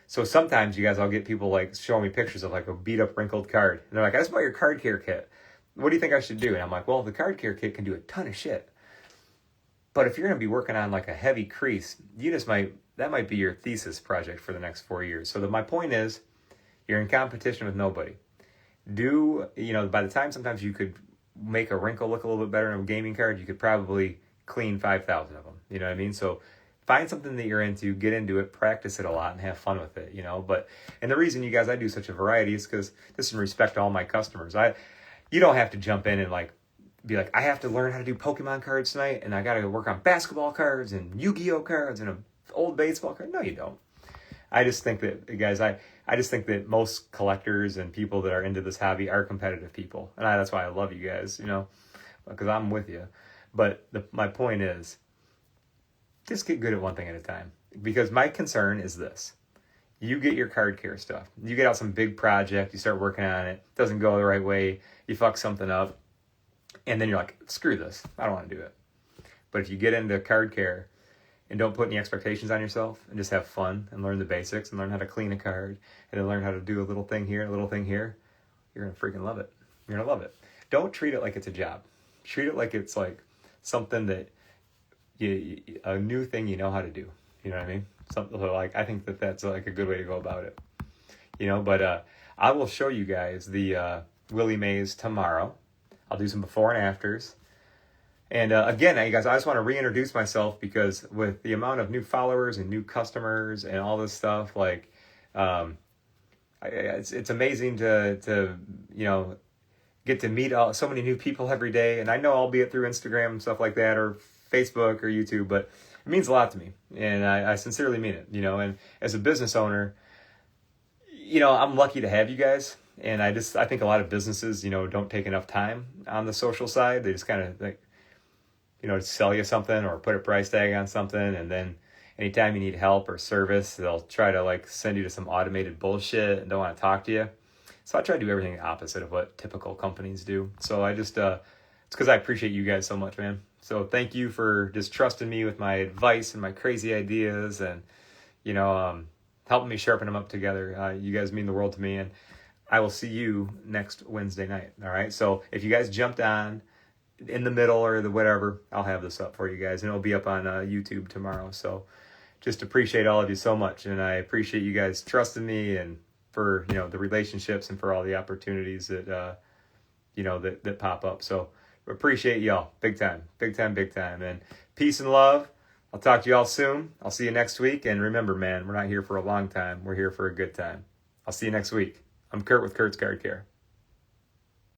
So sometimes, you guys, I'll get people, like, showing me pictures of, like, a beat-up wrinkled card. And they're like, I just bought your card care kit. What do you think I should do? And I'm like, well, the card care kit can do a ton of shit. But if you're going to be working on, like, a heavy crease, that might be your thesis project for the next 4 years. So my point is, you're in competition with nobody. By the time sometimes you could make a wrinkle look a little bit better in a gaming card, you could probably clean 5,000 of them. You know what I mean? So find something that you're into, get into it, practice it a lot, and have fun with it, And the reason, you guys, I do such a variety is because this is in respect to all my customers. You don't have to jump in and be like, I have to learn how to do Pokemon cards tonight, and I got to work on basketball cards and YuGiOh cards and an old baseball card. No, you don't. I just think that, guys, I just think that most collectors and people that are into this hobby are competitive people. And that's why I love you guys, because I'm with you. But my point is, just get good at one thing at a time. Because my concern is this. You get your card care stuff. You get out some big project. You start working on it. Doesn't go the right way. You fuck something up. And then you're like, screw this. I don't want to do it. But if you get into card care and don't put any expectations on yourself and just have fun and learn the basics and learn how to clean a card and then learn how to do a little thing here, a little thing here, you're going to freaking love it. You're going to love it. Don't treat it like it's a job. Treat it like it's like something that a new thing you know how to do. You know what I mean? Something like, I think that's like a good way to go about it. But I will show you guys the Willie Mays tomorrow. I'll do some before and afters. And again, you guys, I just want to reintroduce myself because with the amount of new followers and new customers and all this stuff, like, it's amazing to get to meet so many new people every day. And I know I'll be it through Instagram and stuff like that, or Facebook or YouTube, but it means a lot to me, and I sincerely mean it. And as a business owner, I'm lucky to have you guys. And I think a lot of businesses, don't take enough time on the social side. They just kind of like, sell you something or put a price tag on something, and then anytime you need help or service, they'll try to like send you to some automated bullshit and don't want to talk to you. So I try to do everything opposite of what typical companies do. So I just, it's because I appreciate you guys so much, man. So thank you for just trusting me with my advice and my crazy ideas, and, helping me sharpen them up together. You guys mean the world to me, and I will see you next Wednesday night. All right. So if you guys jumped on in the middle or the whatever, I'll have this up for you guys, and it'll be up on YouTube tomorrow. So just appreciate all of you so much. And I appreciate you guys trusting me, and for, the relationships, and for all the opportunities that, that pop up. So appreciate y'all. Big time, big time, big time. And peace and love. I'll talk to y'all soon. I'll see you next week. And remember, man, we're not here for a long time. We're here for a good time. I'll see you next week. I'm Kurt with Kurt's Card Care.